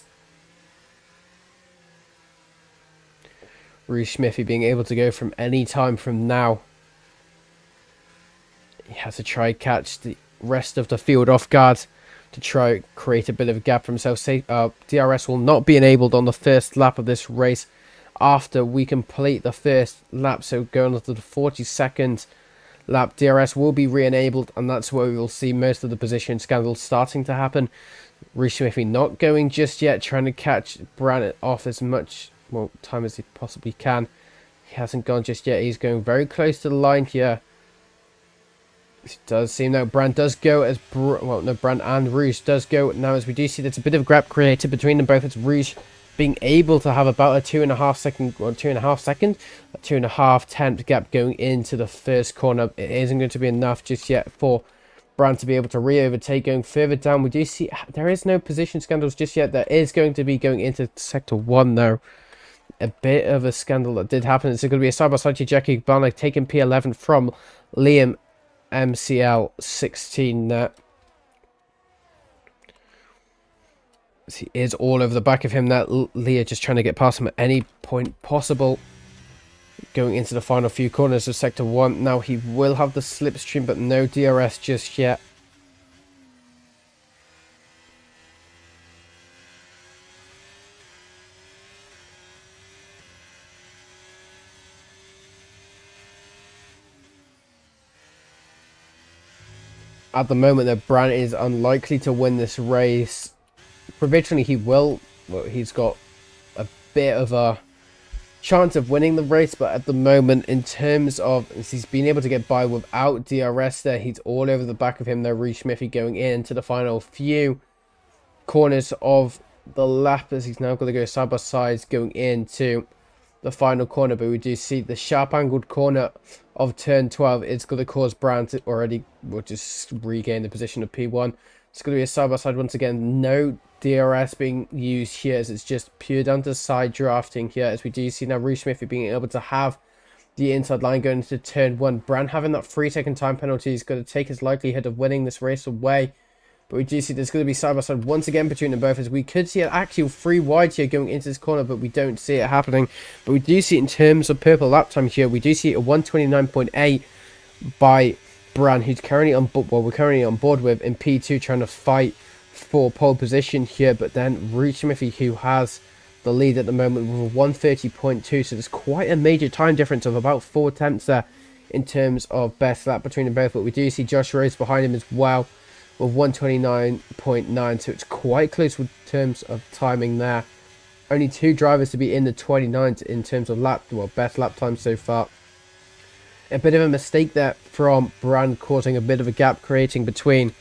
Reece Smithy being able to go from any time from now. He has to try catch the rest of the field off guard to try create a bit of a gap for himself. DRS will not be enabled on the first lap of this race after we complete the first lap, so going on to the 42nd lap, DRS will be re-enabled, and that's where we will see most of the position scandals starting to happen. Reece Smithy not going just yet, trying to catch Brand off as much time as he possibly can. He hasn't gone just yet. He's going very close to the line here. It does seem that Brand does go as Brand and Rouge does go now, as we do see there's a bit of a gap created between them both. It's Rouge being able to have about a 2.5 second, or 2.5 second, a 2.5 tenth gap going into the first corner. It isn't going to be enough just yet for Brand to be able to re-overtake. Going further down, we do see there is no position scandals just yet. There is going to be going into sector 1 though. A bit of a scandal that did happen. It's going to be a side-by-side to Jackie Barnett taking P11 from Liam MCL 16 there. He is all over the back of him. That Leah just trying to get past him at any point possible. Going into the final few corners of sector 1. Now he will have the slipstream, but no DRS just yet. At the moment, that Brand is unlikely to win this race. Provisionally, he will. Well, he's got a bit of a chance of winning the race, but at the moment, in terms of he's been able to get by without DRS there, he's all over the back of him there. Reece Smithy going into the final few corners of the lap, as he's now going to go side by side going into the final corner. But we do see the sharp angled corner of turn 12. It's going to cause Brand to already will just regain the position of P1. It's going to be a side by side once again. No DRS being used here, as it's just pure down to side drafting here, as we do see now Reece Smithy being able to have the inside line going into turn 1. Brand having that 3-second time penalty is going to take his likelihood of winning this race away. But we do see there's going to be side by side once again between them both, as we could see an actual 3 wide here going into this corner, but we don't see it happening. But we do see it in terms of purple lap time here. We do see a 129.8 by Brand, who's currently on board. Well, we're currently on board with in P2, trying to fight for pole position here. But then Reece Smithy, who has the lead at the moment with a 130.2, so there's quite a major time difference of about 4 tenths there in terms of best lap between them both. But we do see Josh Rhodes behind him as well with 129.9, so it's quite close with terms of timing there. Only 2 drivers to be in the 29th in terms of best lap time so far. A bit of a mistake there from Brand, causing a bit of a gap creating between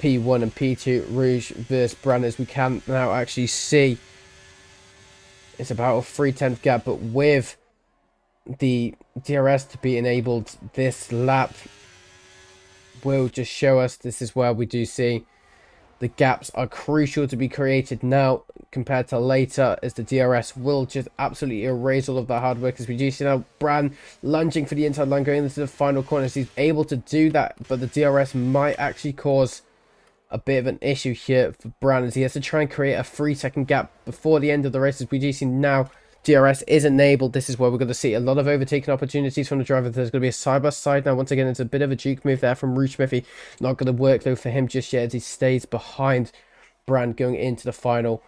P1 and P2. Rouge versus Brand, as we can now actually see it's about a 3/10 gap, but with the DRS to be enabled, this lap will just show us this is where we do see the gaps are crucial to be created now compared to later, as the DRS will just absolutely erase all of that hard work. As we do see now Brand lunging for the inside line going into the final corner, as he's able to do that, but the DRS might actually cause a bit of an issue here for Brand, as he has to try and create a 3-second gap before the end of the race. As we do see now DRS is enabled, this is where we're going to see a lot of overtaking opportunities from the driver. There's going to be a side-by-side now. Once again, it's a bit of a juke move there from Reece Smithy. Not going to work though for him just yet, as he stays behind Brand going into the final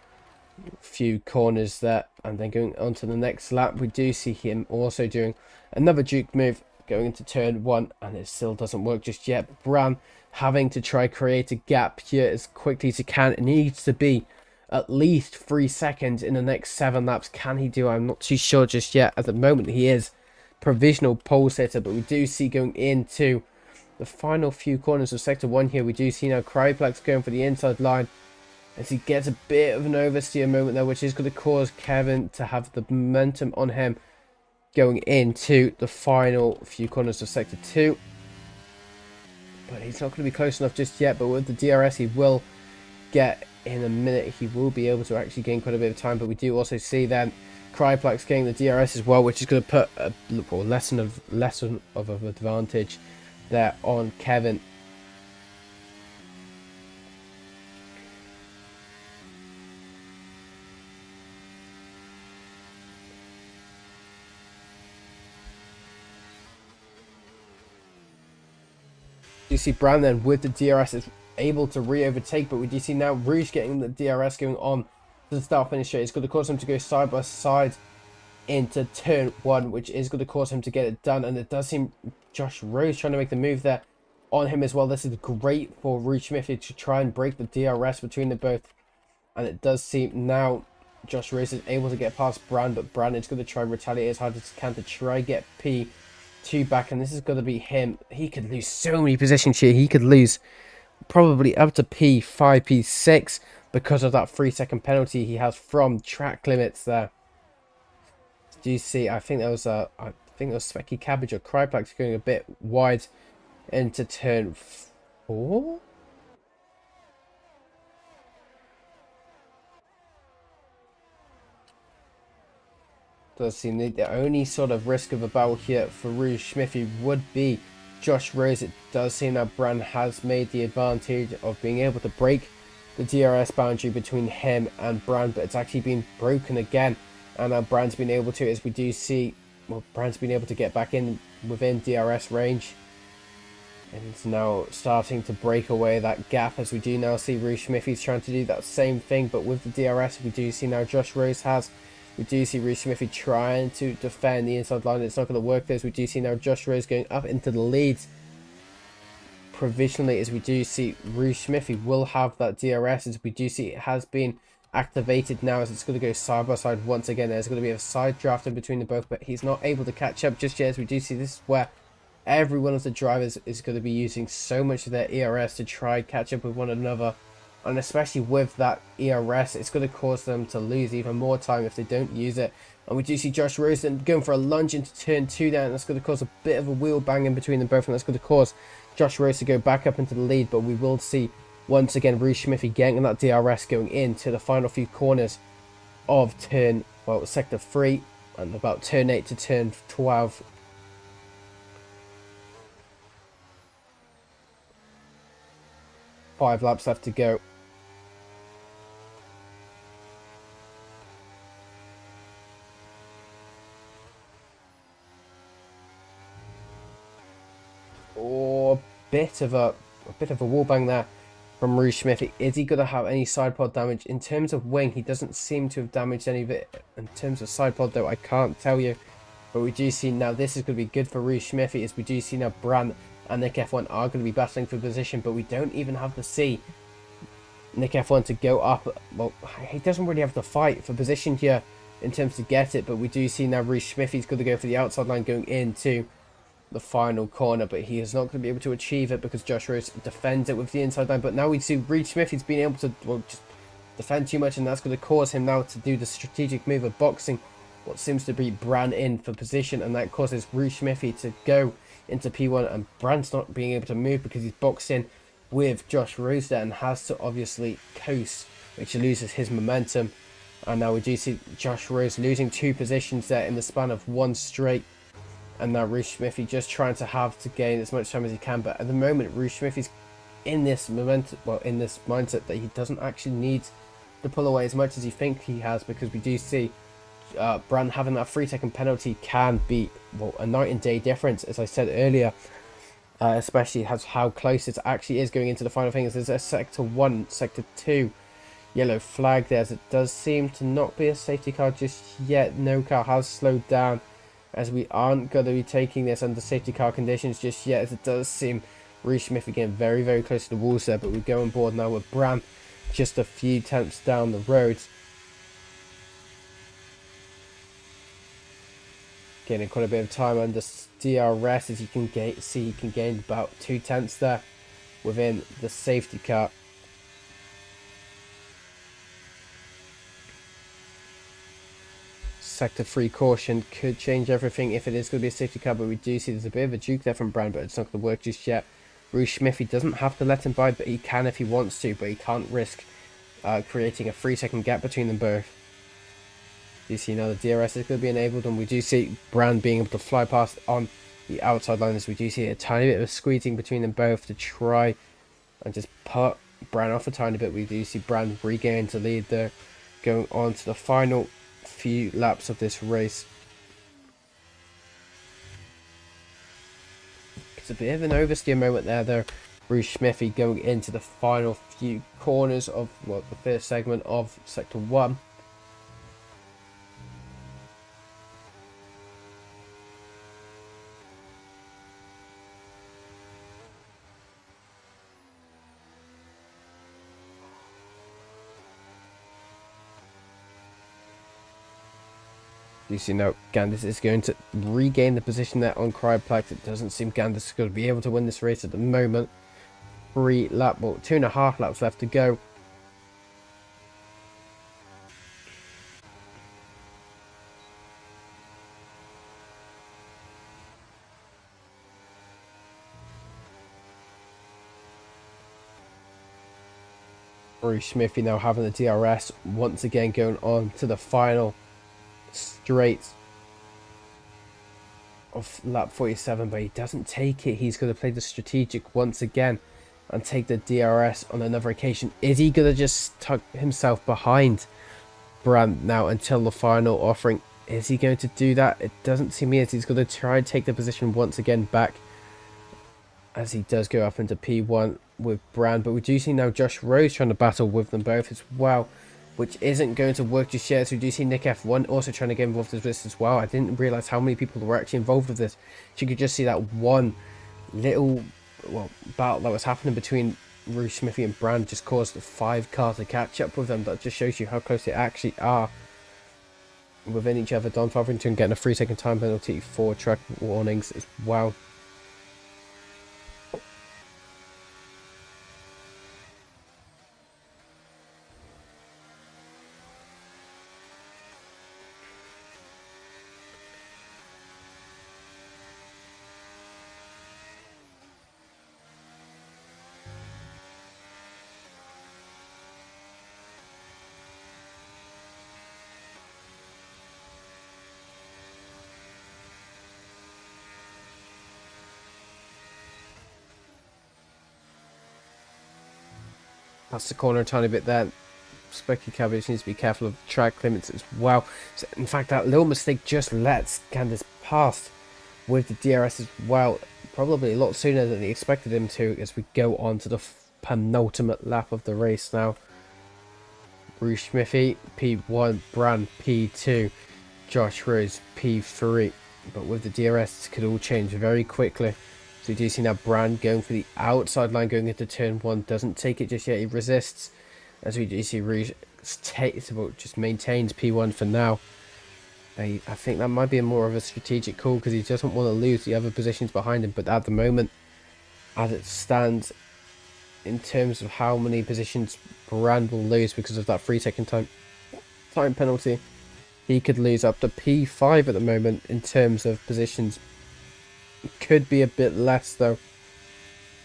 few corners there. And then going on to the next lap, we do see him also doing another juke move going into turn 1, and it still doesn't work just yet. Brand having to try create a gap here as quickly as he can. It needs to be at least 3 seconds in the next 7 laps. Can he do? I'm not too sure just yet. At the moment, he is provisional pole sitter, but we do see going into the final few corners of sector 1 here, we do see now Cryplex going for the inside line, as he gets a bit of an oversteer moment there, which is going to cause Kevin to have the momentum on him. going into the final few corners of Sector 2. But he's not going to be close enough just yet. But with the DRS, he will get in a minute. He will be able to actually gain quite a bit of time. But we do also see then Cryplex getting the DRS as well, which is going to put a lesson of advantage there on Kevin. You see Brandon with the DRS is able to re-overtake, but we do see now Rouge getting the DRS going on to the start finish straight. It's going to cause him to go side by side into turn 1, which is going to cause him to get it done. And it does seem Josh Rose trying to make the move there on him as well. This is great for Rouge Smithy to try and break the DRS between the both. And it does seem now Josh Rose is able to get past Brand, but Brand is going to try and retaliate as hard as he can to try get P2 back, and this is going to be him. He could lose so many positions here. He could lose probably up to P5, P6 because of that 3-second penalty he has from track limits there. Do you see? I think that was Specky Cabbage or Cryplex going a bit wide into turn 4. Does seem the only sort of risk of a battle here for Rouge Smithy would be Josh Rose. It does seem that Brand has made the advantage of being able to break the DRS boundary between him and Brand, but it's actually been broken again, and now Brand's been able to, as we do see, well, Brand's been able to get back in within DRS range, and it's now starting to break away that gap, as we do now see Rouge Smithy's trying to do that same thing, but with the DRS we do see now Josh Rose has. We do see Rouge Smithy trying to defend the inside line. It's not going to work there, as we do see now Josh Rose going up into the leads provisionally, as we do see Rouge Smithy will have that DRS, as we do see it has been activated now, as it's going to go side by side once again. There's going to be a side draft in between the both, but he's not able to catch up just yet, as we do see this is where every one of the drivers is going to be using so much of their ERS to try and catch up with one another. And especially with that ERS, it's going to cause them to lose even more time if they don't use it. And we do see Josh Rose going for a lunge into turn 2 down. That's going to cause a bit of a wheel bang in between them both. And that's going to cause Josh Rose to go back up into the lead. But we will see, once again, Rouge Smithy getting that DRS going into the final few corners of sector 3. And about turn 8 to turn 12. Five laps left to go. Oh, a bit of a wall bang there from Rouge Smithy. Is he going to have any side pod damage? In terms of wing, he doesn't seem to have damaged any of it. In terms of side pod, though, I can't tell you. But we do see now this is going to be good for Rouge Smithy, as we do see now Brandt and Nick F1 are going to be battling for position, but we don't even have to see Nick F1 to go up. Well, he doesn't really have to fight for position here in terms to get it, but we do see now Rouge Smithy's going to go for the outside line going into the final corner, but he is not going to be able to achieve it because Josh Rose defends it with the inside line. But now we see Rouge Smithy's been able to, well, just defend too much, and that's going to cause him now to do the strategic move of boxing what seems to be Brand in for position, and that causes Rouge Smithy to go into P1, and Brand's not being able to move because he's boxed in with Josh Rose there and has to obviously coast, which loses his momentum. And now we do see Josh Rose losing 2 positions there in the span of 1 straight. And now Rouge Smithy just trying to have to gain as much time as he can. But at the moment, Rouge Smithy's in this momentum, well, in this mindset that he doesn't actually need to pull away as much as he thinks he has, because we do see Brand having that 3-second penalty can be, well, a night and day difference, as I said earlier. Especially how close it actually is going into the final thing. There's a sector 1, sector 2 yellow flag there, as it does seem to not be a safety car just yet. No car has slowed down, as we aren't going to be taking this under safety car conditions just yet, as it does seem Rouge Smithy getting very, very close to the walls there. But we go on board now with Bram just a few tenths down the road, gaining quite a bit of time under DRS, as you can see he can gain about 2 tenths there within the safety car. sector 3 caution could change everything if it is going to be a safety car, but we do see there's a bit of a juke there from Brand, but it's not going to work just yet. Rouge Smith, he doesn't have to let him by, but he can if he wants to, but he can't risk creating a 3-second gap between them both. You see now the DRS is going to be enabled, and we do see Brand being able to fly past on the outside line, as we do see a tiny bit of a squeezing between them both to try and just put Brand off a tiny bit. We do see Brand regain to lead there, going on to the final few laps of this race. It's a bit of an oversteer moment there. Rouge Smithy going into the final few corners of the first segment of sector 1. You see now Gandis is going to regain the position there on Cryoplex. It doesn't seem Gandis is going to be able to win this race at the moment. 2.5 laps left to go. Rouge Smithy now having the DRS once again, going on to the final straight of lap 47, but he doesn't take it. He's going to play the strategic once again and take the DRS on another occasion. Is he going to just tuck himself behind Brand now until the final offering? Is he going to do that? It doesn't seem he is. He's going to try and take the position once again back, as he does go up into P1 with Brand, but we do see now Josh Rose trying to battle with them both as well, which isn't going to work just yet. So we do see Nick F1 also trying to get involved with this as well. I didn't realize how many people were actually involved with this. So you could just see that one little battle that was happening between Rouge Smithy and Brand just caused the 5 cars to catch up with them. That just shows you how close they actually are within each other. Don Fotherington getting a 3-second time penalty for track warnings as well. That's the corner a tiny bit there. Specky Cabbage needs to be careful of track limits as well. So in fact, that little mistake just lets Candice pass with the DRS as well. Probably a lot sooner than he expected him to, as we go on to the penultimate lap of the race now. Rouge Smithy, P1, Brand, P2, Josh Rose, P3. But with the DRS, it could all change very quickly. So we do see now Brand going for the outside line, going into turn 1. Doesn't take it just yet. He resists. As we do see Rouge just maintains P1 for now. I think that might be more of a strategic call, because he doesn't want to lose the other positions behind him. But at the moment, as it stands, in terms of how many positions Brand will lose because of that 3-second time penalty, he could lose up to P5 at the moment in terms of positions. Could be a bit less though.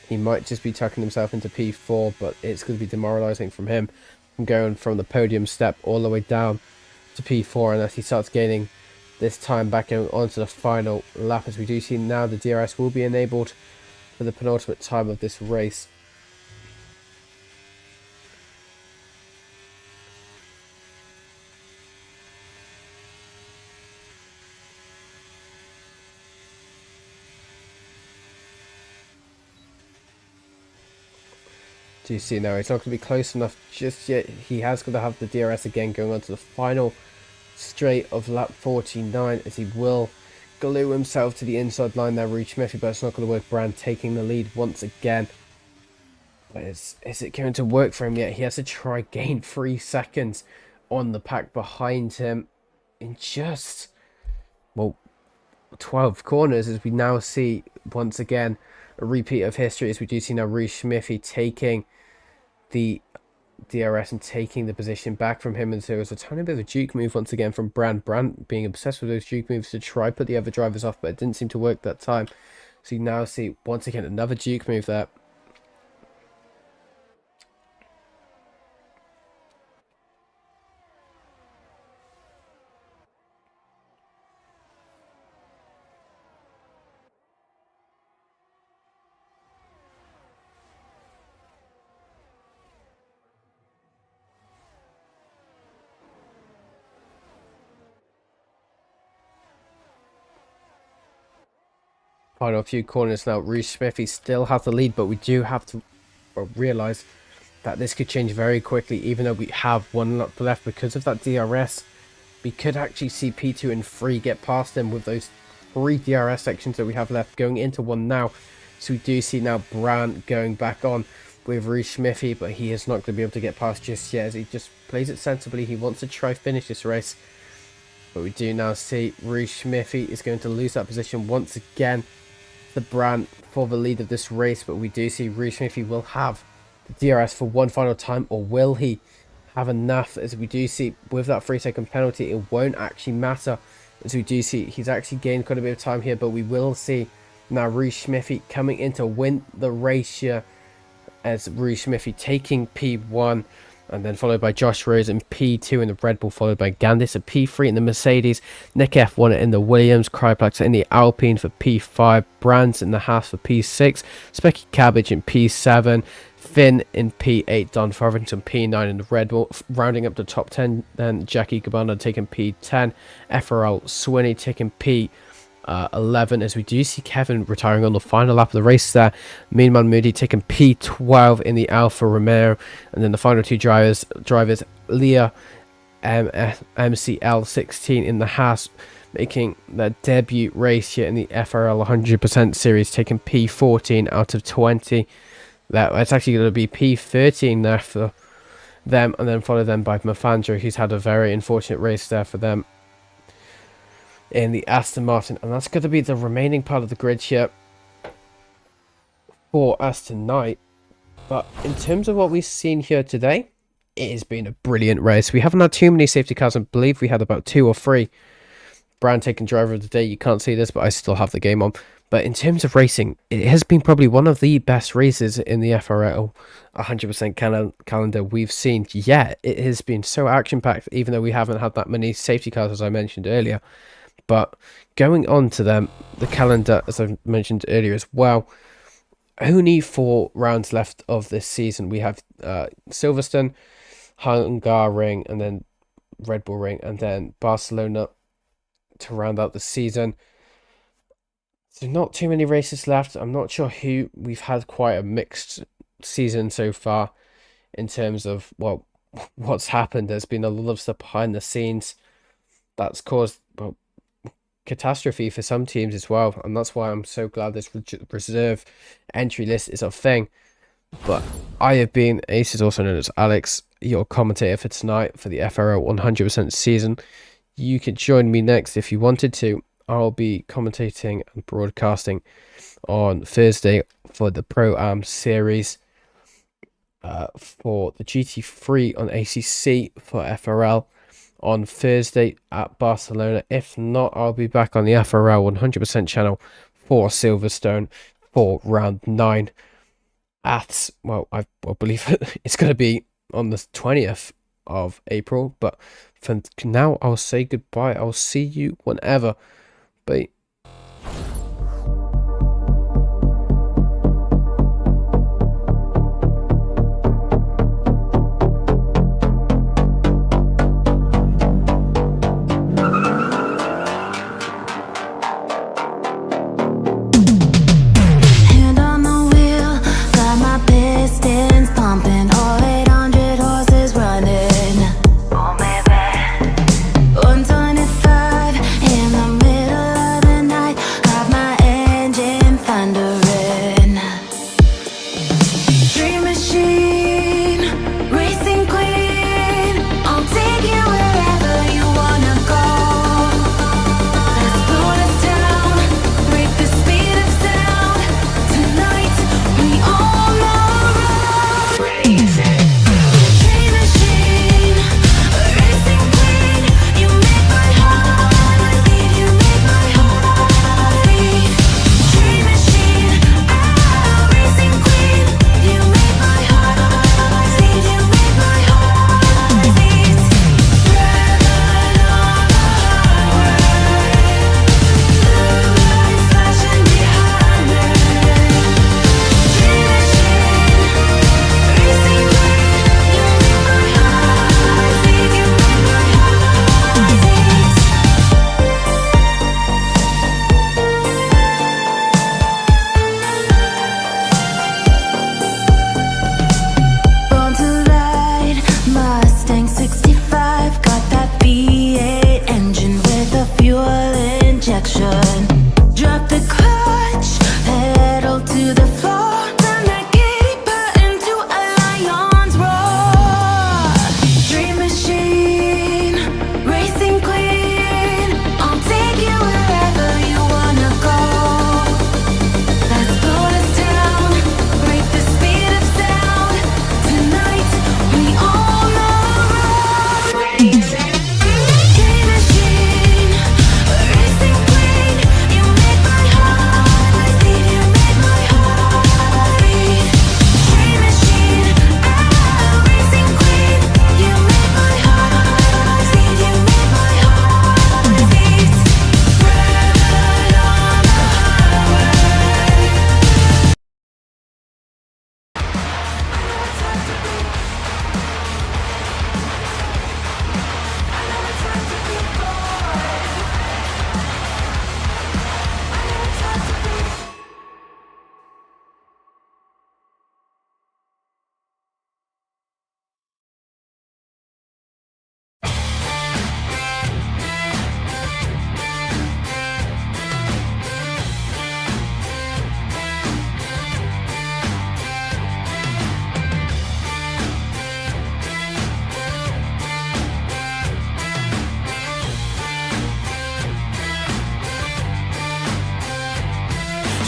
He might just be tucking himself into P4, but it's going to be demoralizing from him, from going from the podium step all the way down to P4, and as he starts gaining this time back onto the final lap, as we do see now the DRS will be enabled for the penultimate time of this race. Do you see now it's not going to be close enough just yet. He has got to have the DRS again, going on to the final straight of lap 49, as he will glue himself to the inside line there. Rouge Smithy, but it's not going to work. Brand taking the lead once again. But is it going to work for him yet? He has to try gain 3 seconds on the pack behind him in just 12 corners, as we now see once again a repeat of history, as we do see now Rouge Smithy taking the DRS and taking the position back from him, and so it was a tiny bit of a juke move once again from Brandt being obsessed with those juke moves to try put the other drivers off, but it didn't seem to work that time. So you now see once again another juke move there. Final few corners now. Reece Smithy still has the lead, but we do have to realize that this could change very quickly. Even though we have one lap left because of that DRS, we could actually see P2 and 3 get past him with those 3 DRS sections that we have left going into one now. So we do see now Brandt going back on with Reece Smithy, but he is not going to be able to get past just yet as he just plays it sensibly. He wants to try finish this race, but we do now see Reece Smithy is going to lose that position once again to Brandt for the lead of this race. But we do see Reece Smithy will have the DRS for one final time, or will he have enough? As we do see with that 3-second penalty, it won't actually matter, as we do see he's actually gained quite a bit of time here. But we will see now Reece Smithy coming in to win the race here, as Reece Smithy taking P1, and then followed by Josh Rose in P2 in the Red Bull, followed by Gandis at P3 in the Mercedes, Nick F1 in the Williams, Kryplax in the Alpine for P5, Brands in the Haas for P6, Specky Cabbage in P7, Finn in P8, Don Farthington P9 in the Red Bull. Rounding up the top 10, then Jackie Cabana taking P10, FRL Swinney taking P11, as we do see Kevin retiring on the final lap of the race there. Mean Man Moody taking P12 in the Alfa Romeo, and then the final two drivers Leah MCL 16 in the Haas, making their debut race here in the FRL 100% series, taking P14 out of 20. That's actually going to be P13 there for them, and then followed them by Mafandro, who's had a very unfortunate race there for them in the Aston Martin. And that's going to be the remaining part of the grid here for us tonight. But in terms of what we've seen here today, it has been a brilliant race. We haven't had too many safety cars. I believe we had about 2 or 3. Brand taking driver of the day. You can't see this, but I still have the game on. But in terms of racing, it has been probably one of the best races in the FRL 100% calendar we've seen yet. It has been so action-packed, even though we haven't had that many safety cars, as I mentioned earlier. But going on to the calendar, as I mentioned earlier as well, only 4 rounds left of this season. We have Silverstone, Hungaroring, and then Red Bull Ring, and then Barcelona to round out the season. So not too many races left. I'm not sure who. We've had quite a mixed season so far in terms of, well, what's happened. There's been a lot of stuff behind the scenes that's caused, well, catastrophe for some teams as well, and that's why I'm so glad this reserve entry list is a thing. But I have been Aces, also known as Alex, your commentator for tonight for the FRL 100% season. You could join me next if you wanted to. I'll be commentating and broadcasting on Thursday for the Pro-Am series, for the GT3 on ACC for FRL on Thursday at Barcelona. If not, I'll be back on the FRL 100% channel for Silverstone for round 9 at, well, I believe it's going to be on the 20th of April. But for now, I'll say goodbye. I'll see you whenever. Bye. Oh, maybe 125 in the middle of the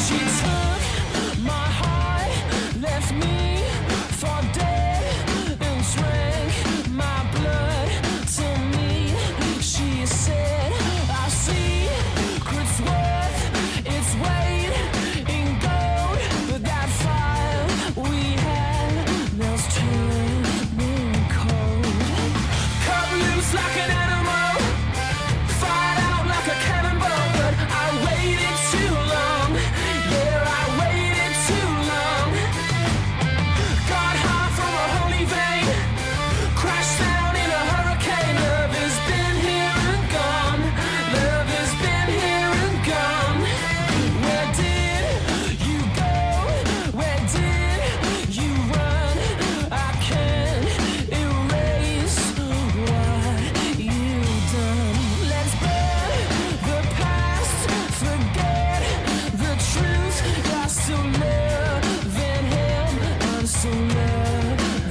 She took my heart, left me for dead, and drank my blood to me. She said, I see secrets worth its weight in gold, but that fire we had now's turning cold. Cut loose like an animal, fired out like a cannonball, but I waited too long. Yeah, I waited too long. Got high from a holy vein, crashed down in a hurricane. Love has been here and gone. Love has been here and gone. Where did you go? Where did you run? I can't erase what you've done. Let's burn the past, forget the truth. I still loving him, I'm still loving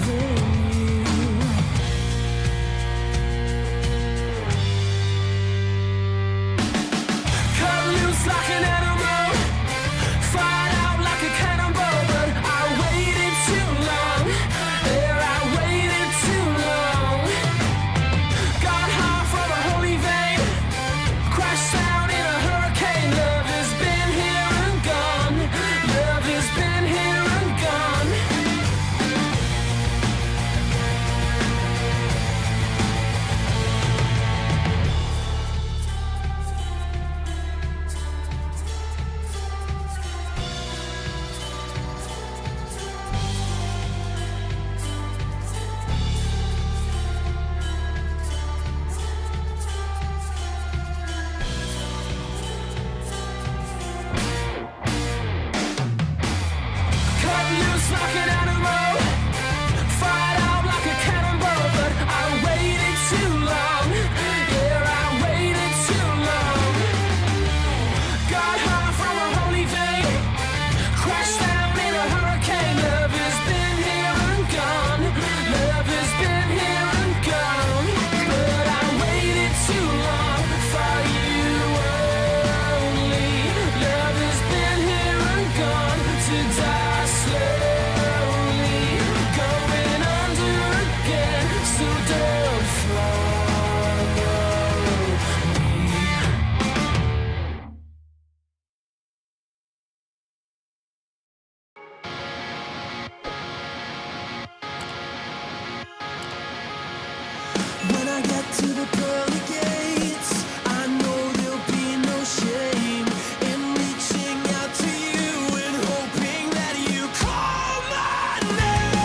you. Cut loose like an animal, fired out like a cannonball, but I waited too long. Yeah, I waited too long. Got high from a holy vein, crashed down in a hurricane. Love has been here and gone. Love has been here and gone. Cut loose like an animal, fired out like a cannonball, but I waited too long. Yeah, I waited too long. Got high from a holy vein, crashed down in a hurricane. Love has been here and gone. Love has been here and gone. But I waited too long for you only. Love has been here and gone to die slowly, going under again. So don't follow me. When I get to the pearly gates, I know there'll be no shame in reaching out to you and hoping that you call my name.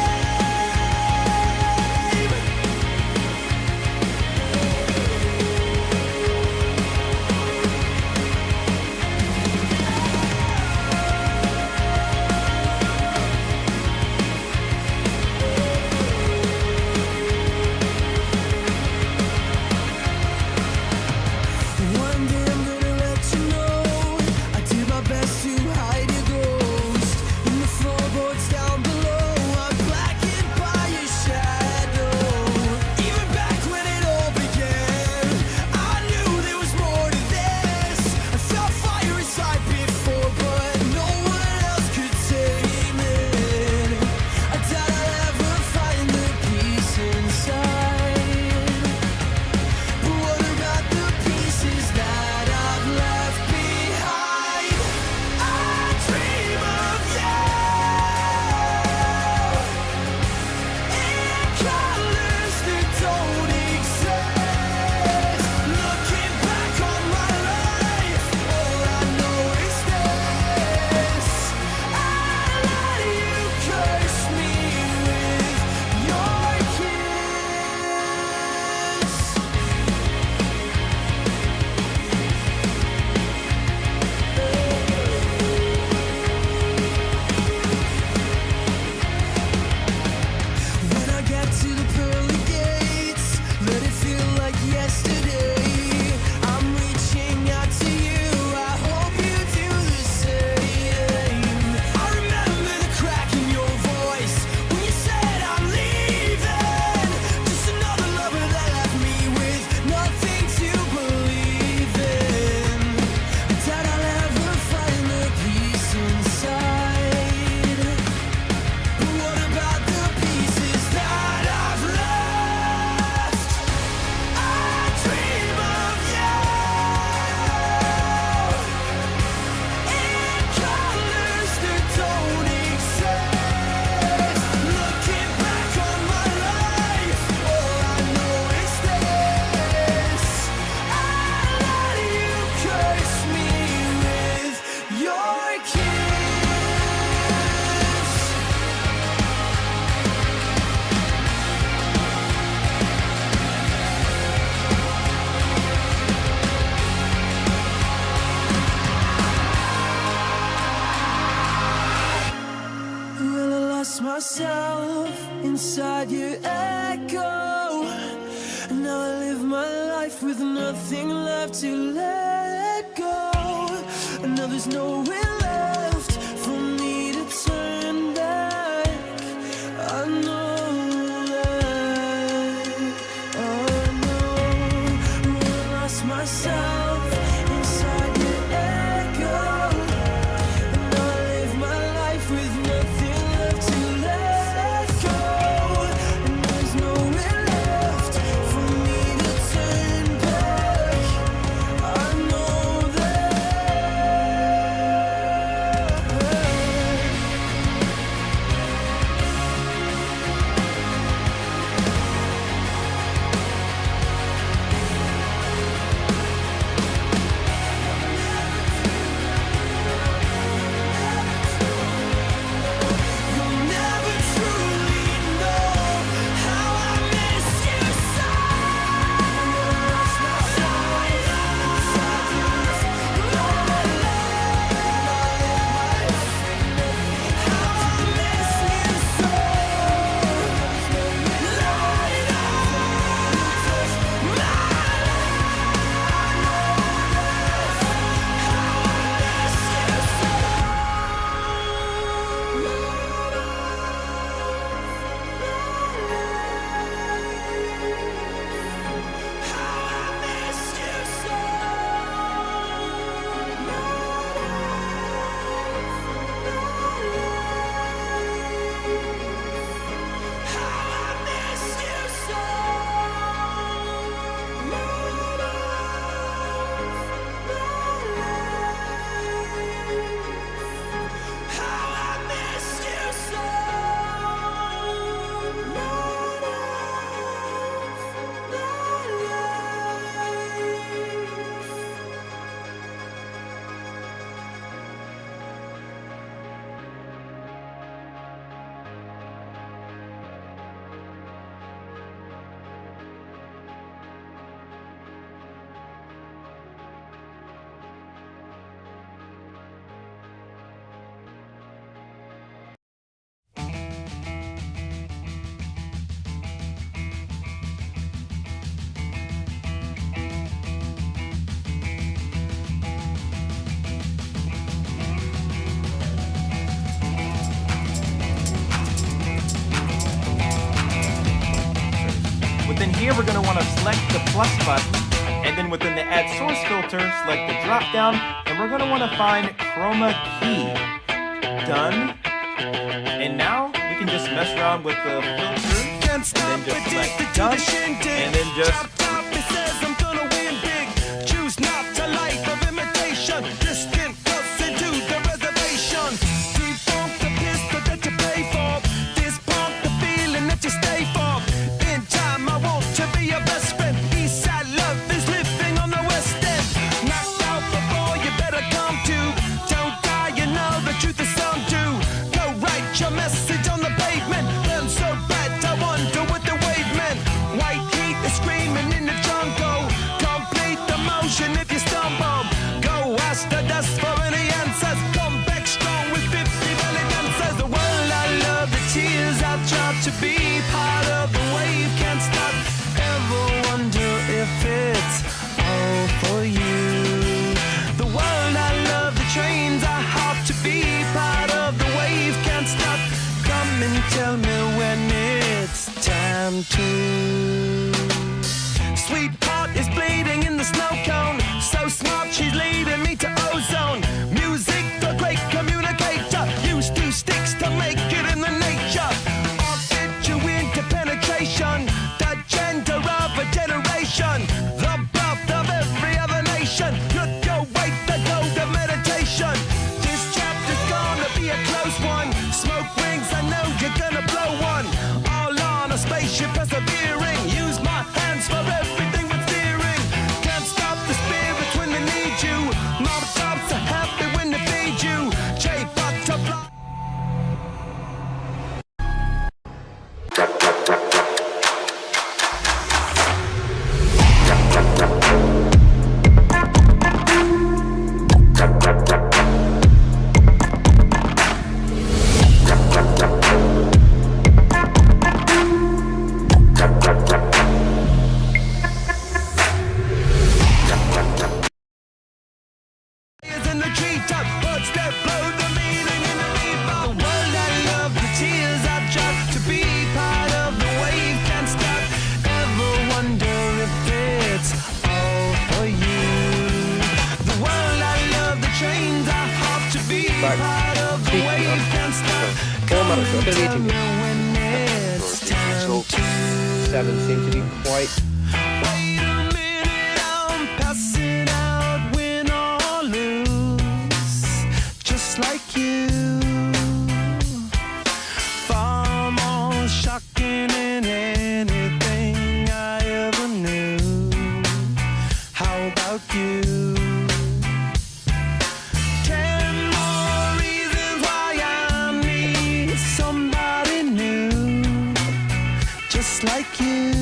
myself inside your echo. And now I live my life with nothing left to let go. And now there's nowhere left for me to turn back. I know that, I know I lost myself inside your echo. And now I live my life with nothing left to let go. And there's nowhere left for me to turn back. I know that. You'll never truly know how I miss you so. Lost myself inside your how I miss you so. Light up, touch my Within here, we're going to want to select the plus button, and then within the add source filter, select the drop down, and we're going to want to find chroma key. Done. And now we can just mess around with the filter, and then just select done, and then just your message on the pavement. Burn so bright, I wonder what the wave meant. White heat is screaming in the jungle. Complete the motion if you stumble. Go ask the dust for any answers. Come back strong with 50 belly dancers. The world I love, the tears I drop to be part of the wave. Can't stop. Ever wonder if it's all for you? The world I love, the trains I hop to be part of the wave. Can't stop. Come and tell me when it's time to. Sweetheart is bleeding in the snow cone. So smart, she's leading me to ozone. Music, the great communicator. Used two sticks to make it in the nature. I'll fit you into penetration. The gender of a generation. The birth of every other nation. Look your way, the gold of meditation. This chapter's gonna be a close one. Smoke rings, I know you're gonna blow one. All on a spaceship persevering. Use my hands for everything but steering. Can't stop the spirits when they need you. Mob tops to have Almost, what are they eating? 7 seem to be quite... Like you, far more shocking than anything I ever knew. How about you? 10 more reasons why I need somebody new, just like you.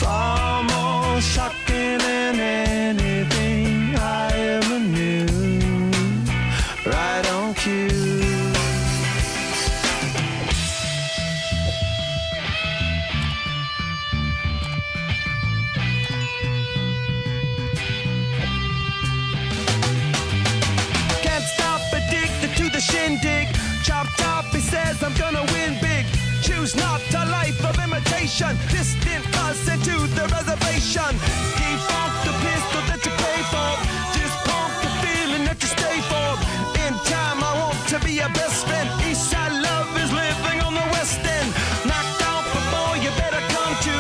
Far more shocking than anything I ever knew. Right on cue. Can't stop, addicted to the shindig. Chop top, he says I'm gonna win big. Choose not a life of imitation. Distant us into the reservation. Default the pistol that you pay for. Just pump the feeling that you stay for. In time I want to be your best friend. East side love is living on the west end. Knocked off before you better come to.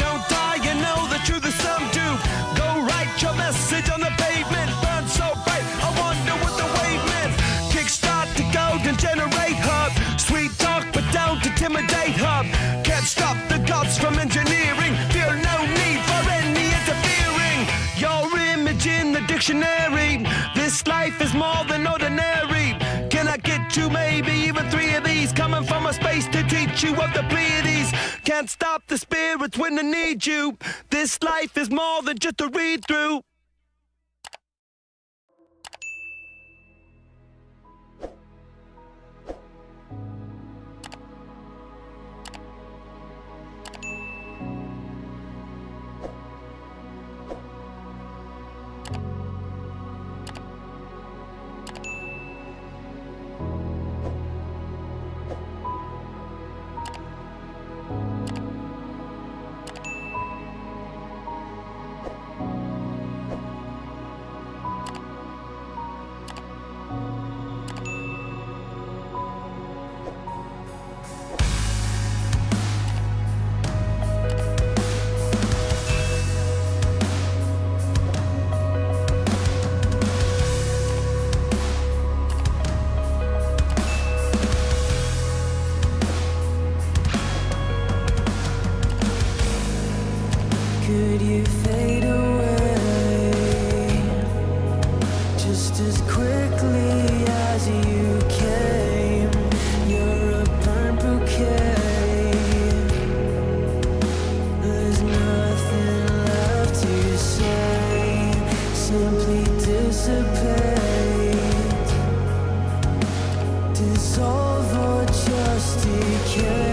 Don't die, you know the truth is some do. Go write your message on the pavement. Burn so bright, I wonder what the wave meant. Kickstart the golden generate hub. Sweet talk but don't intimidate hub. Can't stop the gods from engineering. Feel no need for any interfering. Your image in the dictionary. This life is more than ordinary. Can I get you maybe even 3 of these? Coming from a space to teach you of the Pleiades. Can't stop the spirits when they need you. This life is more than just a read through. Could you fade away just as quickly as you came? You're a burnt bouquet. There's nothing left to say. Simply dissipate, dissolve or just decay.